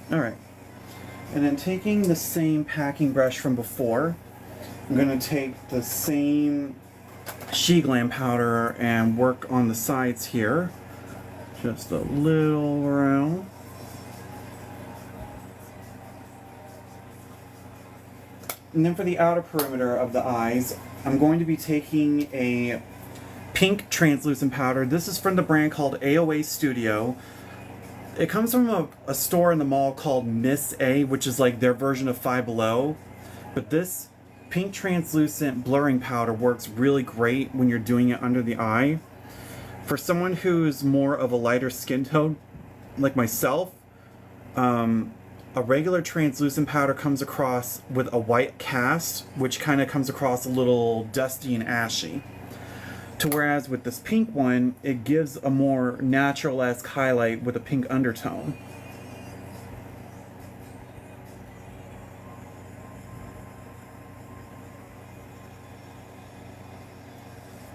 Alright, and then taking the same packing brush from before, I'm going to take the same She Glam powder and work on the sides here. Just a little around. And then for the outer perimeter of the eyes, I'm going to be taking a pink translucent powder. This is from the brand called AOA Studio. It comes from a store in the mall called Miss A, which is like their version of Five Below. But this pink translucent blurring powder works really great when you're doing it under the eye. For someone who's more of a lighter skin tone, like myself, a regular translucent powder comes across with a white cast, which kind of comes across a little dusty and ashy. To whereas with this pink one, it gives a more natural-esque highlight with a pink undertone.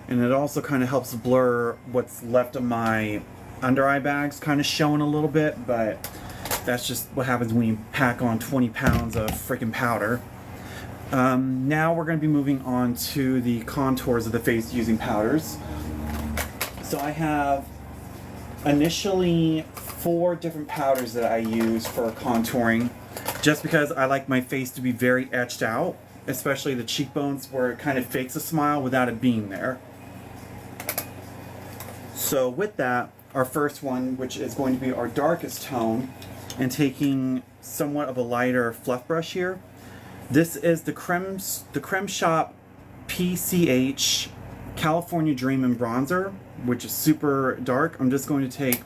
And it also kind of helps blur what's left of my under eye bags kind of showing a little bit, but that's just what happens when you pack on 20 pounds of freaking powder. Now we're going to be moving on to the contours of the face using powders. So I have initially 4 different powders that I use for contouring, just because I like my face to be very etched out, especially the cheekbones where it kind of fakes a smile without it being there. So with that, our first one, which is going to be our darkest tone, and taking somewhat of a lighter fluff brush here. This is the Creme Shop PCH California Dreamin' Bronzer, which is super dark. I'm just going to take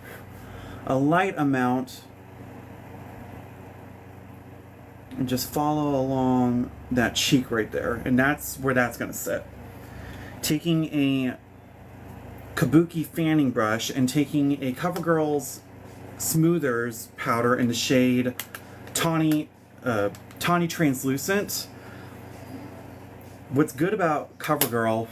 a light amount and just follow along that cheek right there. And that's where that's going to sit. Taking a Kabuki fanning brush and taking a CoverGirl's Smoothers powder in the shade Tawny Translucent. What's good about CoverGirl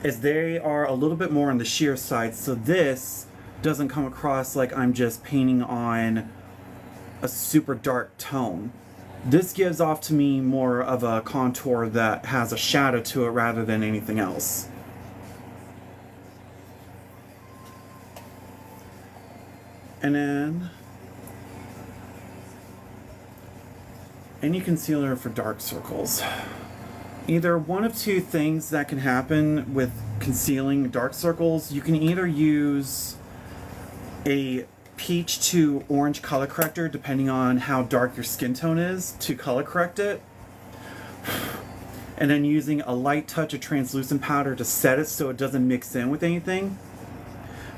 is they are a little bit more on the sheer side, so this doesn't come across like I'm just painting on a super dark tone. This gives off to me more of a contour that has a shadow to it rather than anything else. And then any concealer for dark circles. Either one of two things that can happen with concealing dark circles. You can either use a peach to orange color corrector, depending on how dark your skin tone is, to color correct it. And then using a light touch of translucent powder to set it so it doesn't mix in with anything.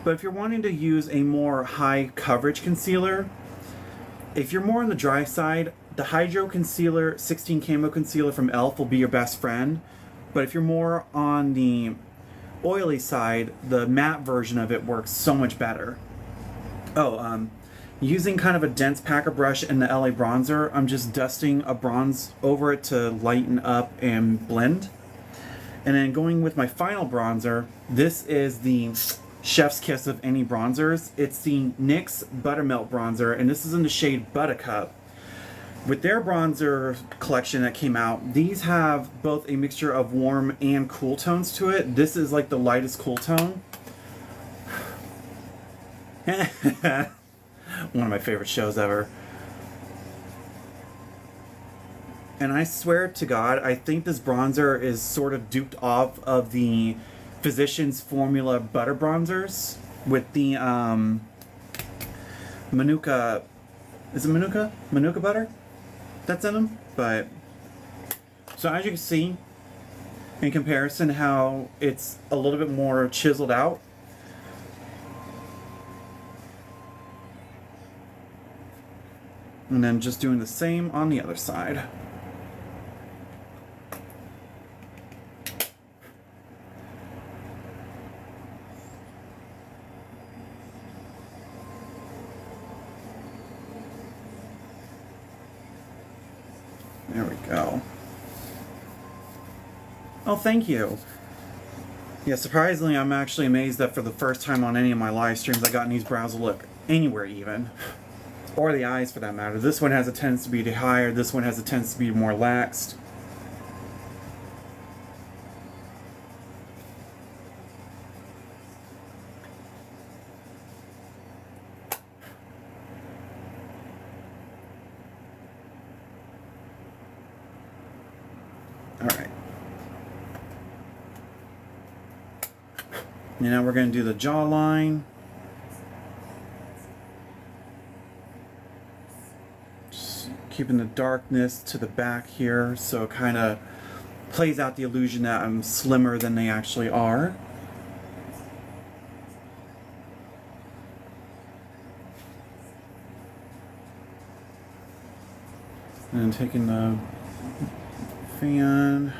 But if you're wanting to use a more high coverage concealer, if you're more on the dry side, the Hydro Concealer 16 Camo Concealer from e.l.f. will be your best friend. But if you're more on the oily side, the matte version of it works so much better. Oh, using kind of a dense packer brush in the LA bronzer, I'm just dusting a bronze over it to lighten up and blend. And then going with my final bronzer, this is the chef's kiss of any bronzers. It's the NYX Buttermelt bronzer, and this is in the shade Buttercup. With their bronzer collection that came out, these have both a mixture of warm and cool tones to it. This is like the lightest cool tone. One of my favorite shows ever. And I swear to God, I think this bronzer is sort of duped off of the Physicians Formula Butter Bronzers with the Manuka, is it Manuka? Manuka butter? That's in them. But so as you can see, in comparison, how it's a little bit more chiseled out. And then just doing the same on the other side. There we go. Oh, thank you. Yeah, surprisingly, I'm actually amazed that for the first time on any of my live streams, I gotten these brows to look anywhere even. Or the eyes, for that matter. This one has a tendency to be higher, this one has a tendency to be more laxed. Alright. Now we're going to do the jawline. Just keeping the darkness to the back here, so it kind of plays out the illusion that I'm slimmer than they actually are. And then taking the fan,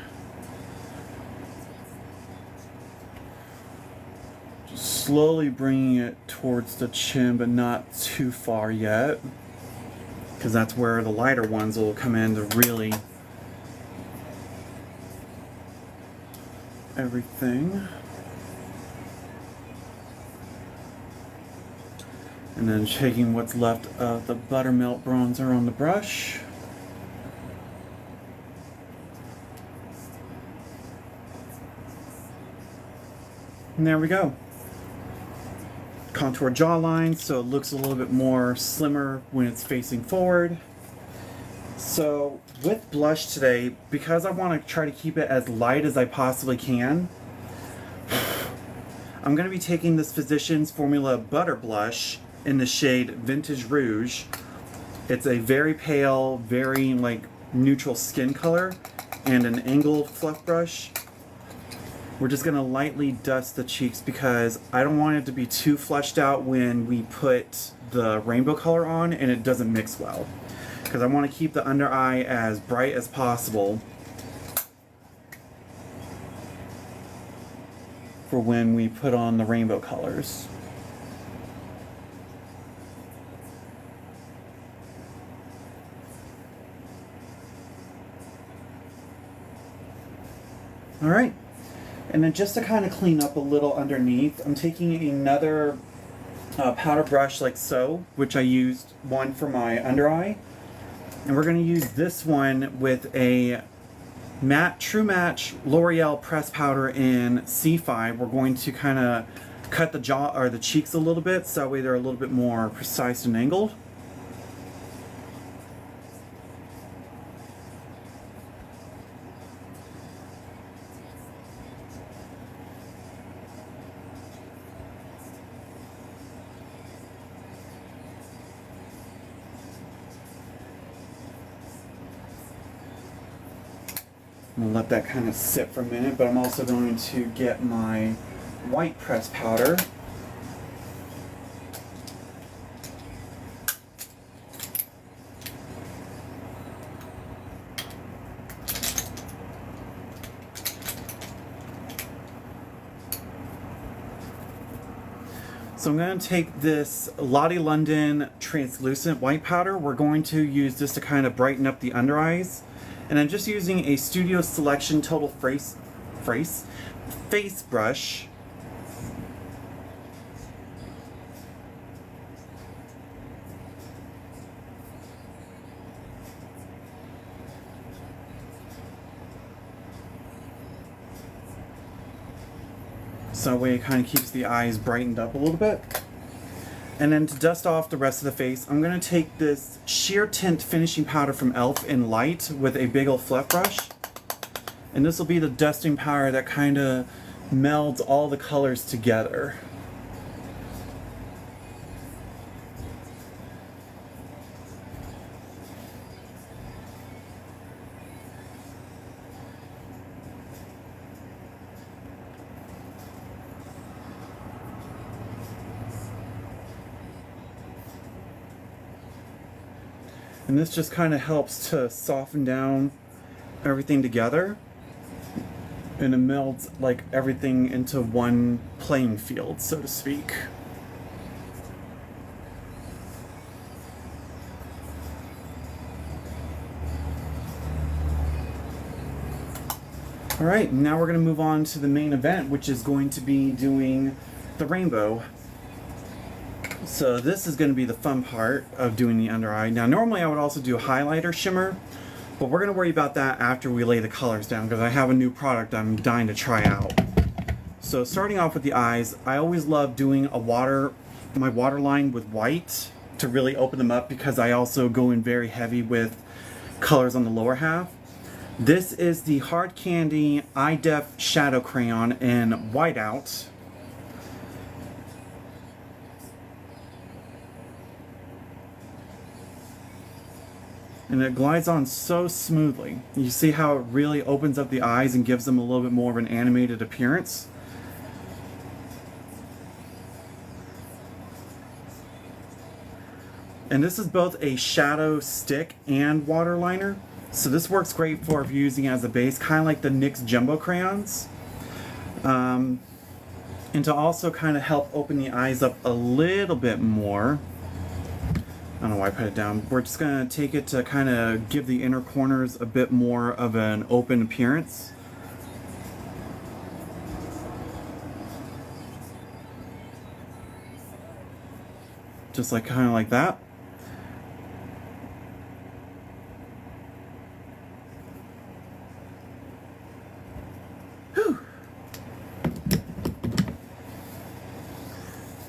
just slowly bringing it towards the chin, but not too far yet, because that's where the lighter ones will come in to really everything. And then taking what's left of the Buttermelt bronzer on the brush. And there we go. Contour jawline, so it looks a little bit more slimmer when it's facing forward. So with blush today, because I want to try to keep it as light as I possibly can, I'm going to be taking this Physicians Formula Butter Blush in the shade Vintage Rouge. It's a very pale, very like neutral skin color, and an angled fluff brush. We're just going to lightly dust the cheeks because I don't want it to be too fleshed out when we put the rainbow color on and it doesn't mix well. Because I want to keep the under eye as bright as possible for when we put on the rainbow colors. Alright. And then just to kind of clean up a little underneath, I'm taking another powder brush like so, which I used one for my under eye. And we're going to use this one with a matte True Match L'Oreal press powder in C5. We're going to kind of cut the jaw or the cheeks a little bit, so that way they're a little bit more precise and angled. I'm going to let that kind of sit for a minute, but I'm also going to get my white press powder. So I'm going to take this Lottie London translucent white powder. We're going to use this to kind of brighten up the under eyes. And I'm just using a Studio Selection Total Face brush. So that way it kind of keeps the eyes brightened up a little bit. And then to dust off the rest of the face, I'm going to take this sheer tint finishing powder from e.l.f. in light with a big old fluff brush. And this will be the dusting powder that kind of melds all the colors together. And this just kind of helps to soften down everything together. And it melds like everything into one playing field, so to speak. Alright, now we're going to move on to the main event, which is going to be doing the rainbow. So this is going to be the fun part of doing the under eye. Now normally I would also do a highlighter shimmer, but we're going to worry about that after we lay the colors down because I have a new product I'm dying to try out. So starting off with the eyes, I always love doing my waterline with white to really open them up because I also go in very heavy with colors on the lower half. This is the Hard Candy Eye Def Shadow Crayon in Whiteout. And it glides on so smoothly. You see how it really opens up the eyes and gives them a little bit more of an animated appearance. And this is both a shadow stick and water liner. So this works great for if you're using it as a base, kind of like the NYX Jumbo crayons. And to also kind of help open the eyes up a little bit more. I don't know why I put it down. We're just going to take it to kind of give the inner corners a bit more of an open appearance. Just like kind of like that. Whew.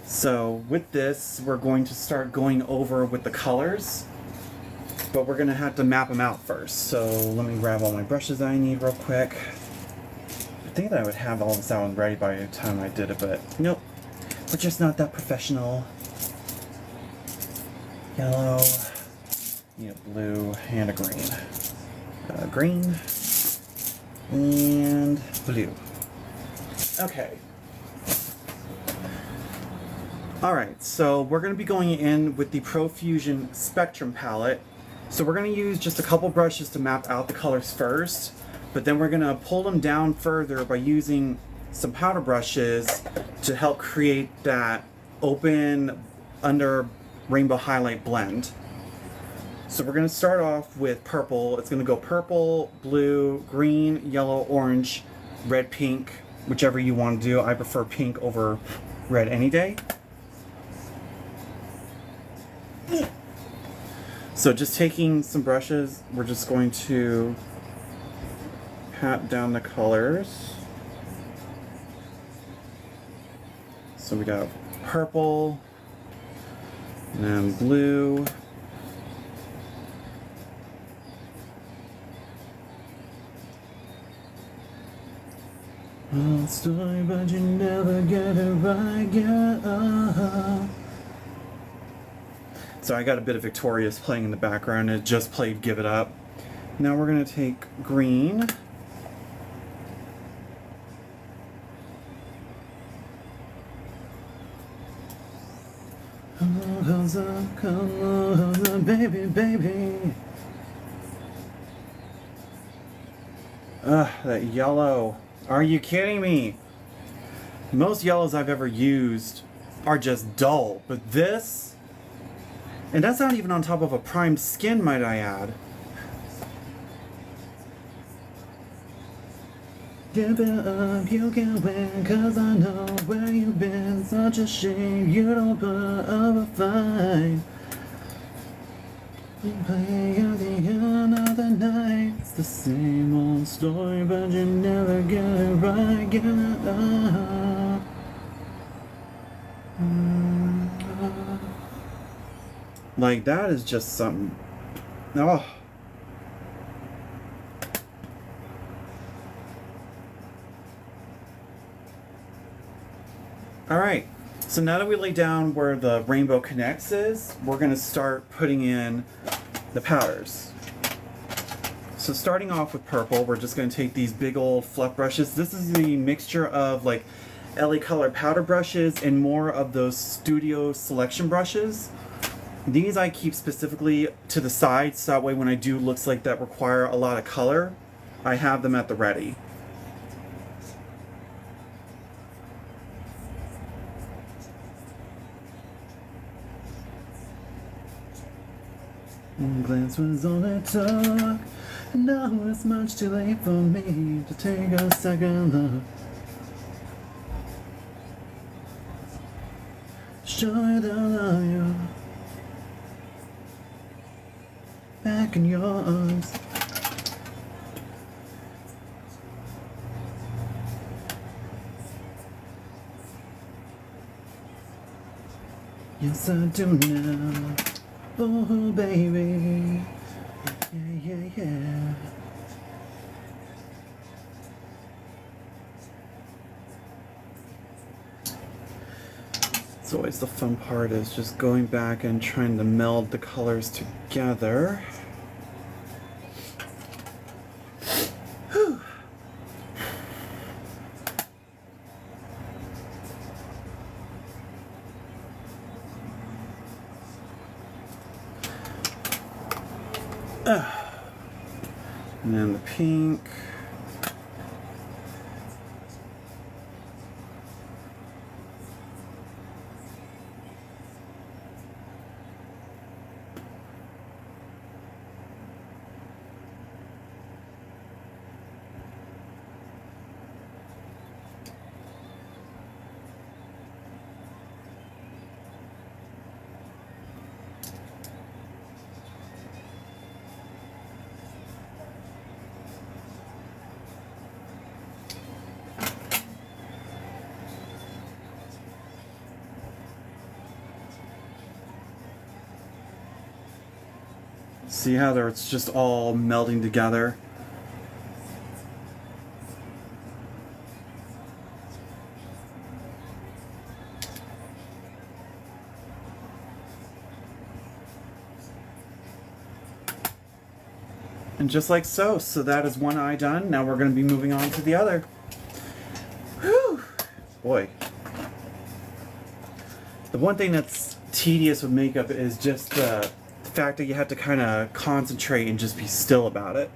So with this, we're going to start going over with the colors, but we're going to have to map them out first. So let me grab all my brushes that I need real quick. I think that I would have all this out ready by the time I did it, but nope. We're just not that professional. Yellow, need a blue, and a green. Green, and blue. Okay. Alright, so we're going to be going in with the Profusion Spectrum palette. So we're going to use just a couple brushes to map out the colors first, but then we're going to pull them down further by using some powder brushes to help create that open under rainbow highlight blend. So we're going to start off with purple. It's going to go purple, blue, green, yellow, orange, red, pink, whichever you want to do. I prefer pink over red any day. So just taking some brushes, we're just going to pat down the colors. So we got purple, and then blue, I'll story, but you never get it right, yeah. So I got a bit of Victorious playing in the background. It just played Give It Up. Now we're going to take green. Come on, baby, baby. Ugh, that yellow. Are you kidding me? Most yellows I've ever used are just dull. But this, and that's not even on top of a primed skin, might I add. Give it up, you can win, cause I know where you've been. Such a shame you don't put up a fight. You play at the end of the night. It's the same old story, but you never get it right. Get it up. Like, that is just something. Oh. Alright, so now that we lay down where the rainbow connects is, we're going to start putting in the powders. So starting off with purple, we're just going to take these big old fluff brushes. This is the mixture of like LA Color powder brushes and more of those studio selection brushes. These I keep specifically to the side, so that way when I do looks like that require a lot of color, I have them at the ready. One glance was all it took, and now it's much too late for me to take a second look. Show you that I love you back in your arms. Yes, I do now. Oh, baby. Yeah, yeah, yeah. It's always the fun part, is just going back and trying to meld the colors together. Whew. And then the pink. See how it's just all melding together? And just like so, so that is one eye done. Now we're going to be moving on to the other. Whew! Boy. The one thing that's tedious with makeup is just the fact that you have to kind of concentrate and just be still about it.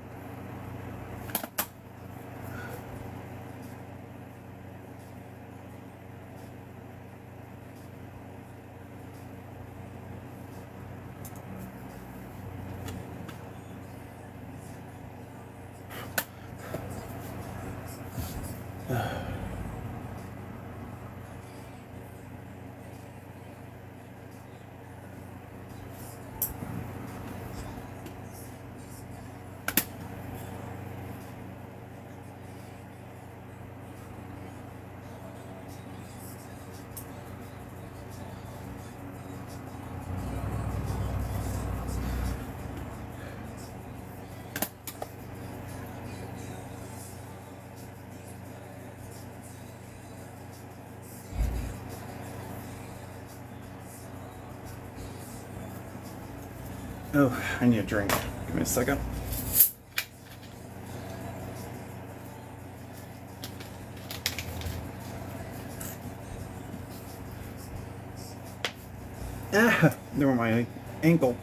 Oh, I need a drink. Give me a second. Ah, there went my ankle.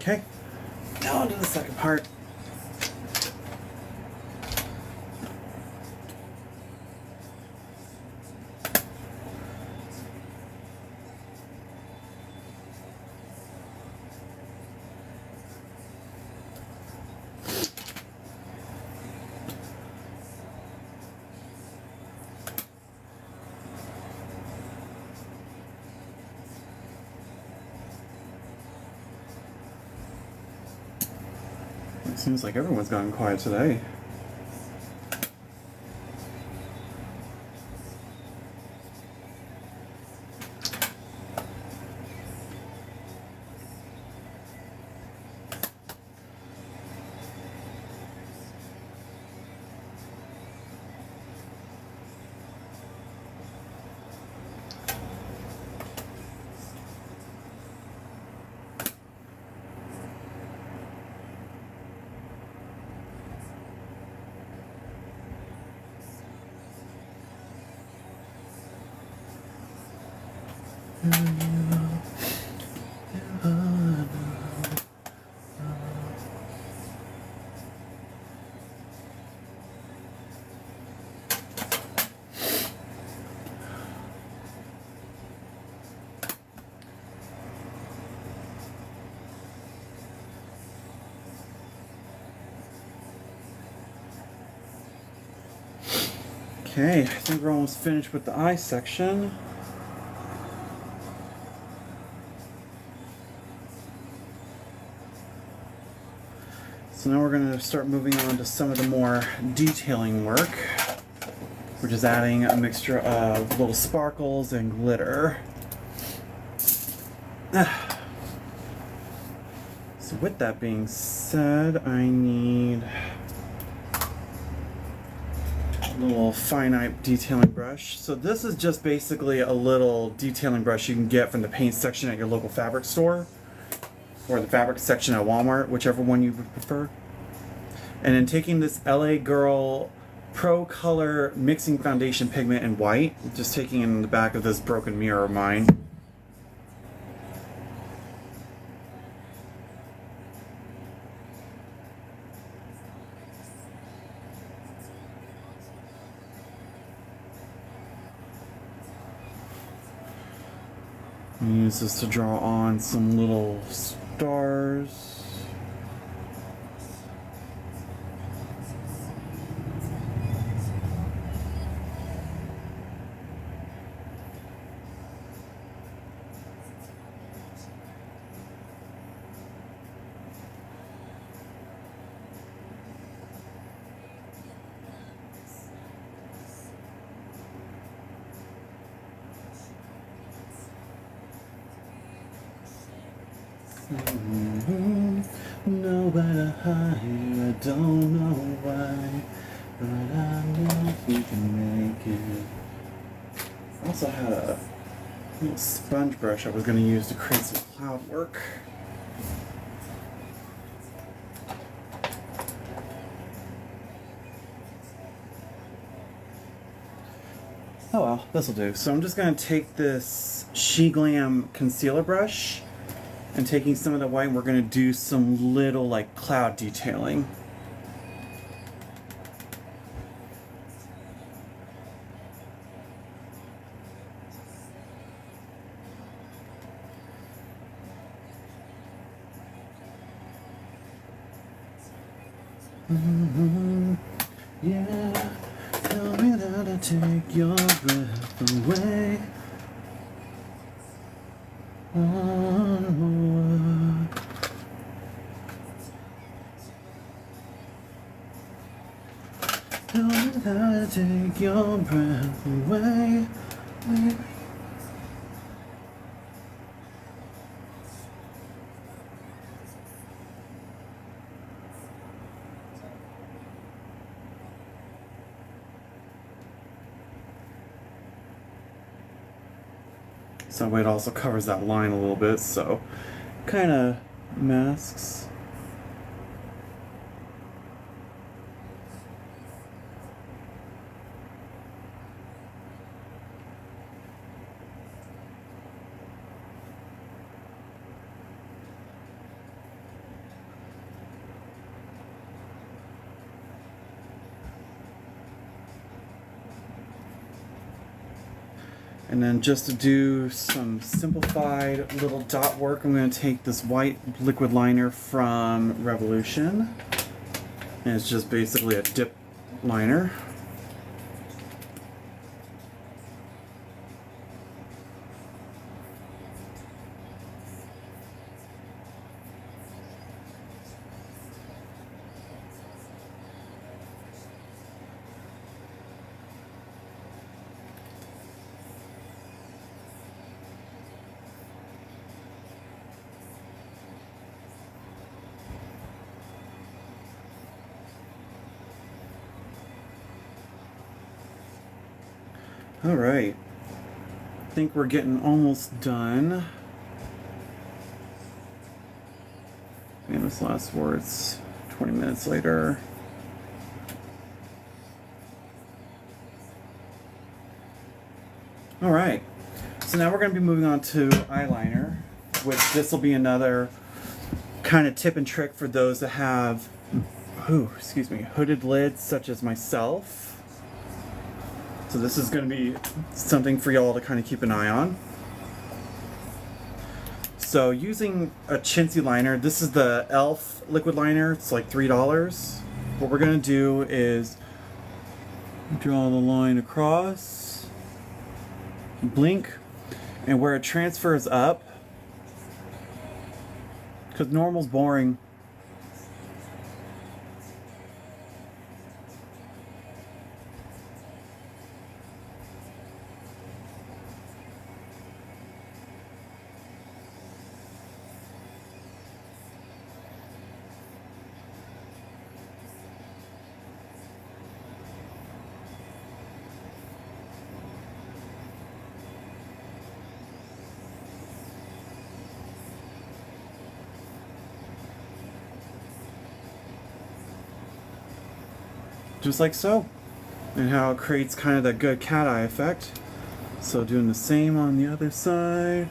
Okay, now on to the second part. It seems like everyone's gotten quiet today. Okay, I think we're almost finished with the eye section. So now we're going to start moving on to some of the more detailing work. We're just adding a mixture of little sparkles and glitter. So with that being said, I need a little finite detailing brush. So this is just basically a little detailing brush you can get from the paint section at your local fabric store, or the fabric section at Walmart, whichever one you would prefer. And then taking this LA Girl Pro Color Mixing Foundation Pigment in white, just taking it in the back of this broken mirror of mine. Use this to draw on some little stars. Nowhere to hide, I don't know why, but I know we can make it. I also had a little sponge brush I was going to use to create some cloud work. Oh well, this'll do. So I'm just going to take this She Glam concealer brush and taking some of the white, and we're going to do some little like cloud detailing. Yeah, tell me that I take your breath away. Tell me that I take your breath away. So it also covers that line a little bit, so kind of masks. And then just to do some simplified little dot work, I'm going to take this white liquid liner from Revolution. And it's just basically a dip liner. All right, I think we're getting almost done. Famous last words, 20 minutes later. All right, so now we're going to be moving on to eyeliner, which this will be another kind of tip and trick for those that have, hooded lids such as myself. So this is going to be something for y'all to kind of keep an eye on. So using a chintzy liner, this is the e.l.f. liquid liner. It's like $3. What we're going to do is draw the line across, blink, and where it transfers up, because normal's boring. Just like so, and how it creates kind of that good cat eye effect. So doing the same on the other side.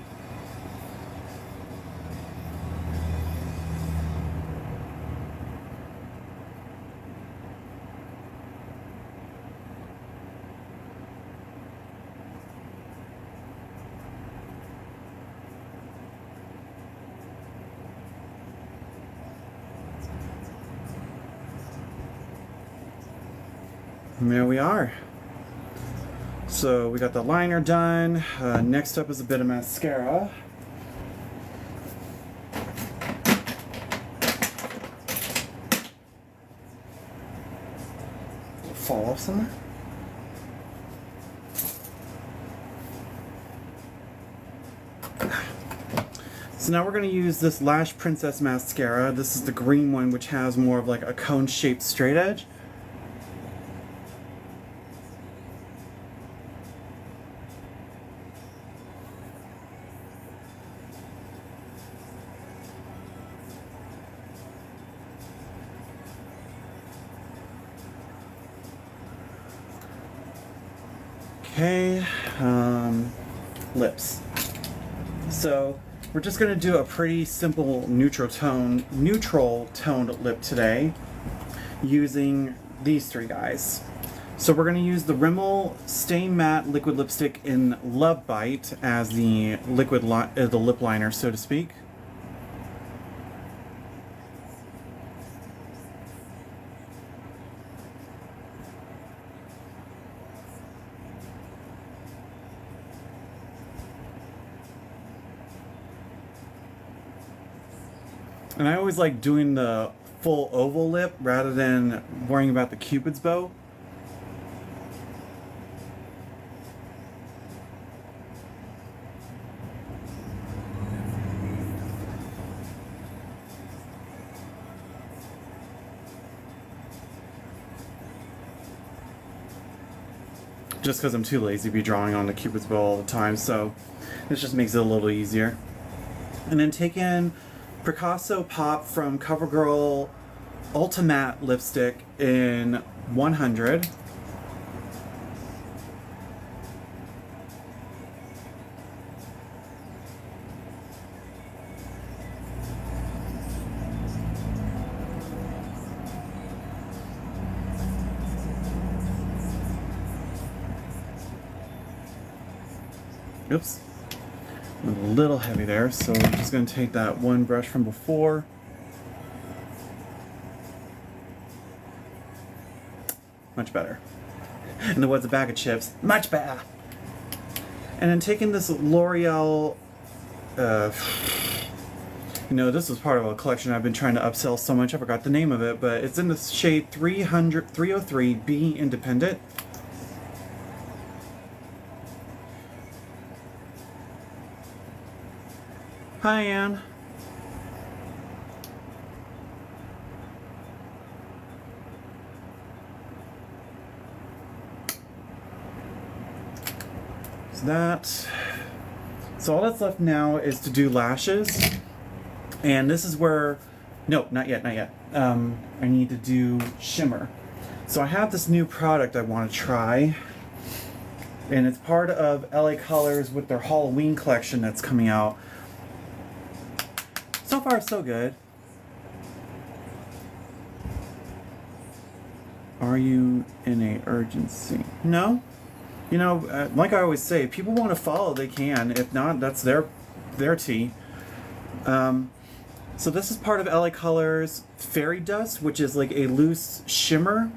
And there we are. So we got the liner done. Next up is a bit of mascara. Fall off somewhere? So now we're going to use this Lash Princess mascara. This is the green one, which has more of like a cone-shaped straight edge. Okay, lips. So we're just going to do a pretty simple neutral toned lip today using these three guys. So we're going to use the Rimmel Stay Matte Liquid Lipstick in Love Bite as the the lip liner, so to speak. And I always like doing the full oval lip rather than worrying about the Cupid's bow. Just because I'm too lazy to be drawing on the Cupid's bow all the time, so this just makes it a little easier. And then take in Picasso Pop from CoverGirl Ultimate Lipstick in 100. Oops. A little heavy there, so I'm just going to take that one brush from before. Much better. And there was a bag of chips. Much better. And then taking this L'Oreal, you know, this was part of a collection I've been trying to upsell so much, I forgot the name of it, but it's in the shade 303 Be Independent. Hi, Anne. So all that's left now is to do lashes, and this is where, no, not yet. I need to do shimmer. So I have this new product I want to try, and it's part of LA Colors with their Halloween collection that's coming out. So far, so good. Are you in a urgency? No. You know, like I always say, if people want to follow, they can. If not, that's their tea. So this is part of LA Colors Fairy Dust, which is like a loose shimmer.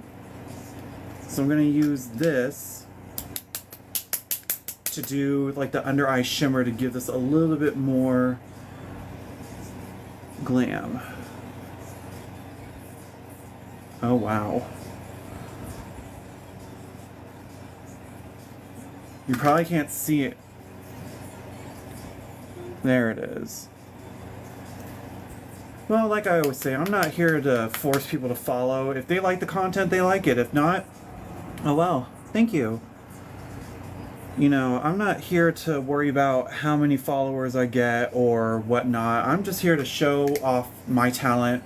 So I'm going to use this to do like the under eye shimmer to give this a little bit more glam. Oh, wow. You probably can't see it. There it is. Well, like I always say, I'm not here to force people to follow. If they like the content, they like it. If not, oh well, thank you. You know, I'm not here to worry about how many followers I get or whatnot. I'm just here to show off my talent.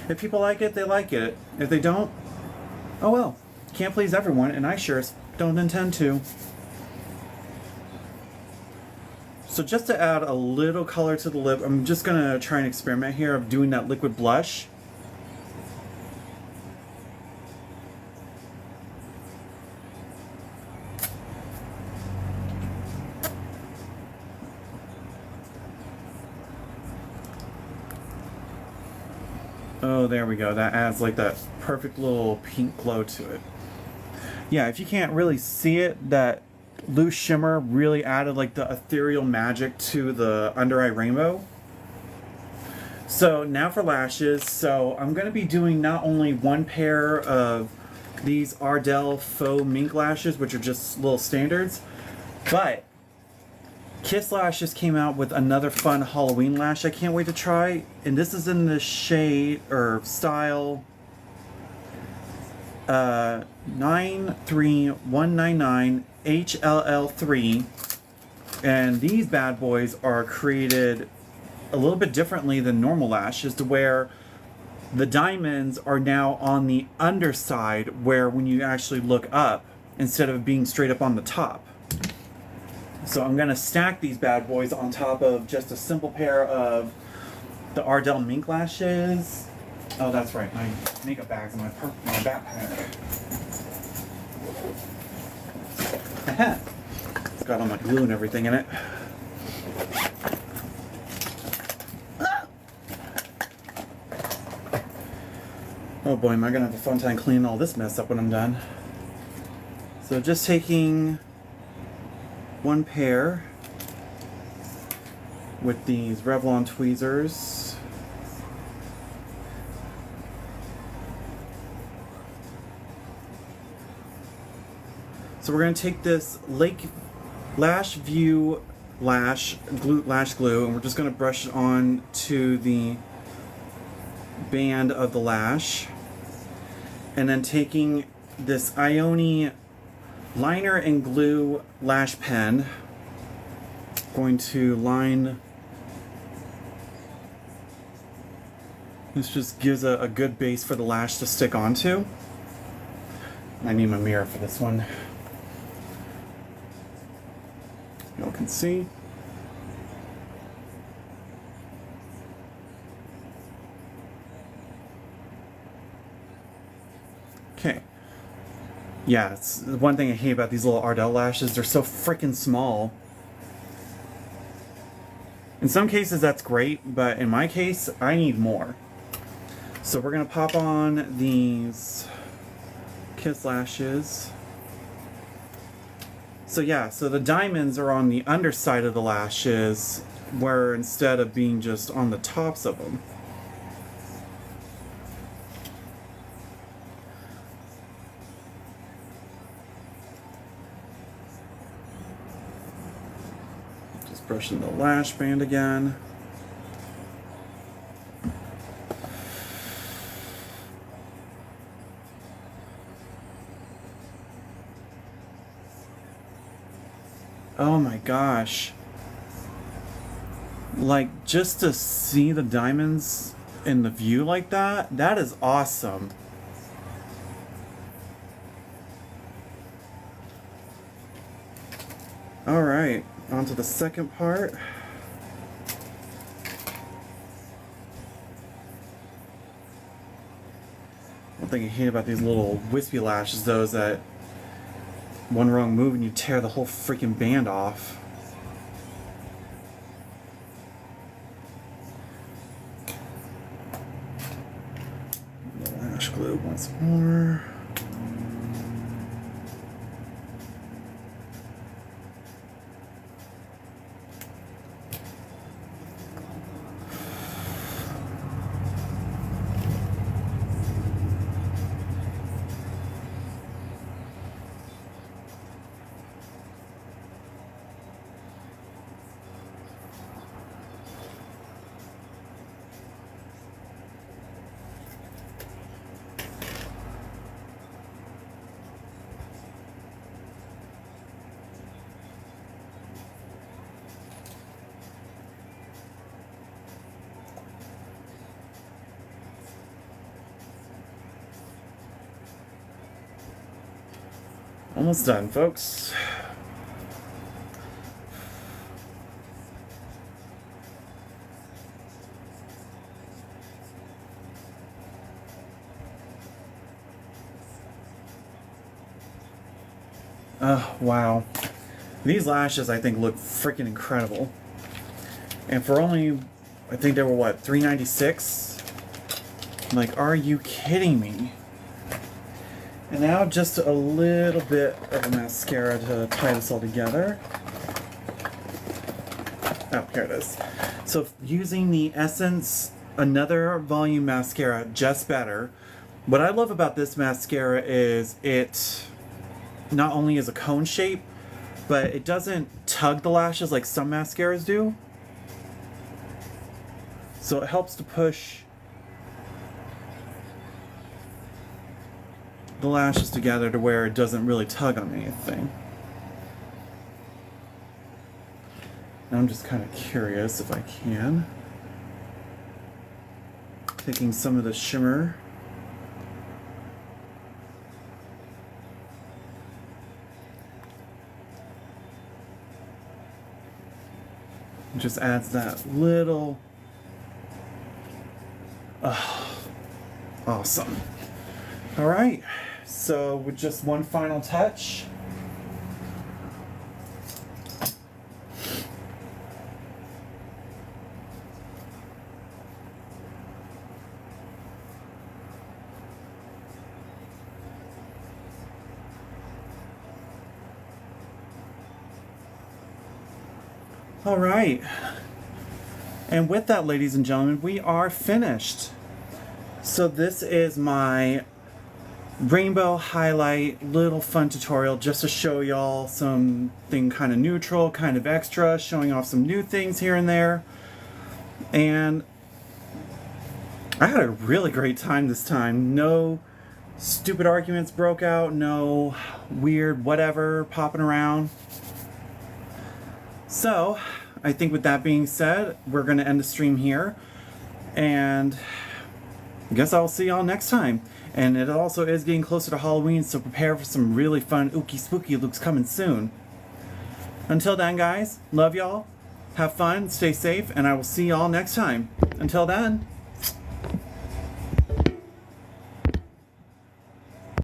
If people like it, they like it. If they don't, oh well. Can't please everyone, and I sure don't intend to. So just to add a little color to the lip, I'm just going to try and experiment here of doing that liquid blush. Oh, there we go. That adds like that perfect little pink glow to it. Yeah, if you can't really see it, that loose shimmer really added like the ethereal magic to the under eye rainbow. So now for lashes. So I'm going to be doing not only one pair of these Ardell faux mink lashes, which are just little standards, but Kiss Lashes came out with another fun Halloween lash I can't wait to try, and this is in the shade or style 93199 HLL3, and these bad boys are created a little bit differently than normal lashes, to where the diamonds are now on the underside, where when you actually look up, instead of being straight up on the top. So I'm going to stack these bad boys on top of just a simple pair of the Ardell mink lashes. Oh, that's right, my makeup bag's in my backpack. It's got all my glue and everything in it. Oh boy, am I gonna have a fun time cleaning all this mess up when I'm done. So just taking one pair with these Revlon tweezers. So we're going to take this Lash View lash glue, and we're just going to brush it on to the band of the lash. And then taking this Ioni liner and glue lash pen, going to line. This just gives a good base for the lash to stick onto. I need my mirror for this one. Y'all can see. Okay. Yeah, it's the one thing I hate about these little Ardell lashes. They're so freaking small. In some cases that's great, but in my case, I need more. So we're gonna pop on these Kiss lashes. So yeah, so the diamonds are on the underside of the lashes, where instead of being just on the tops of them. Just brushing the lash band again. Oh my gosh. Like, just to see the diamonds in the view like that, that is awesome. Alright, on to the second part. One thing I hate about these little wispy lashes, though, is that one wrong move and you tear the whole freaking band off. Lash glue once more. Almost done, folks. Wow. These lashes, I think, look freaking incredible. And for only, I think they were, what, $3.96? Like, are you kidding me? And now just a little bit of a mascara to tie this all together. Oh, here it is. So using the Essence Another Volume Mascara, Just Better. What I love about this mascara is it not only is a cone shape, but it doesn't tug the lashes like some mascaras do. So it helps to push the lashes together to where it doesn't really tug on anything. Now I'm just kind of curious if I can. Taking some of the shimmer. It just adds that little... awesome. Alright, so with just one final touch. Alright, and with that, ladies and gentlemen, we are finished. So this is my rainbow highlight little fun tutorial just to show y'all something kind of neutral, kind of extra, showing off some new things here and there. And I had a really great time this time. No stupid arguments broke out, no weird whatever popping around. So I think with that being said, we're going to end the stream here, and I guess I'll see y'all next time. And it also is getting closer to Halloween, so prepare for some really fun ooky spooky looks coming soon. Until then, guys, love y'all, have fun, stay safe, and I will see y'all next time. Until then.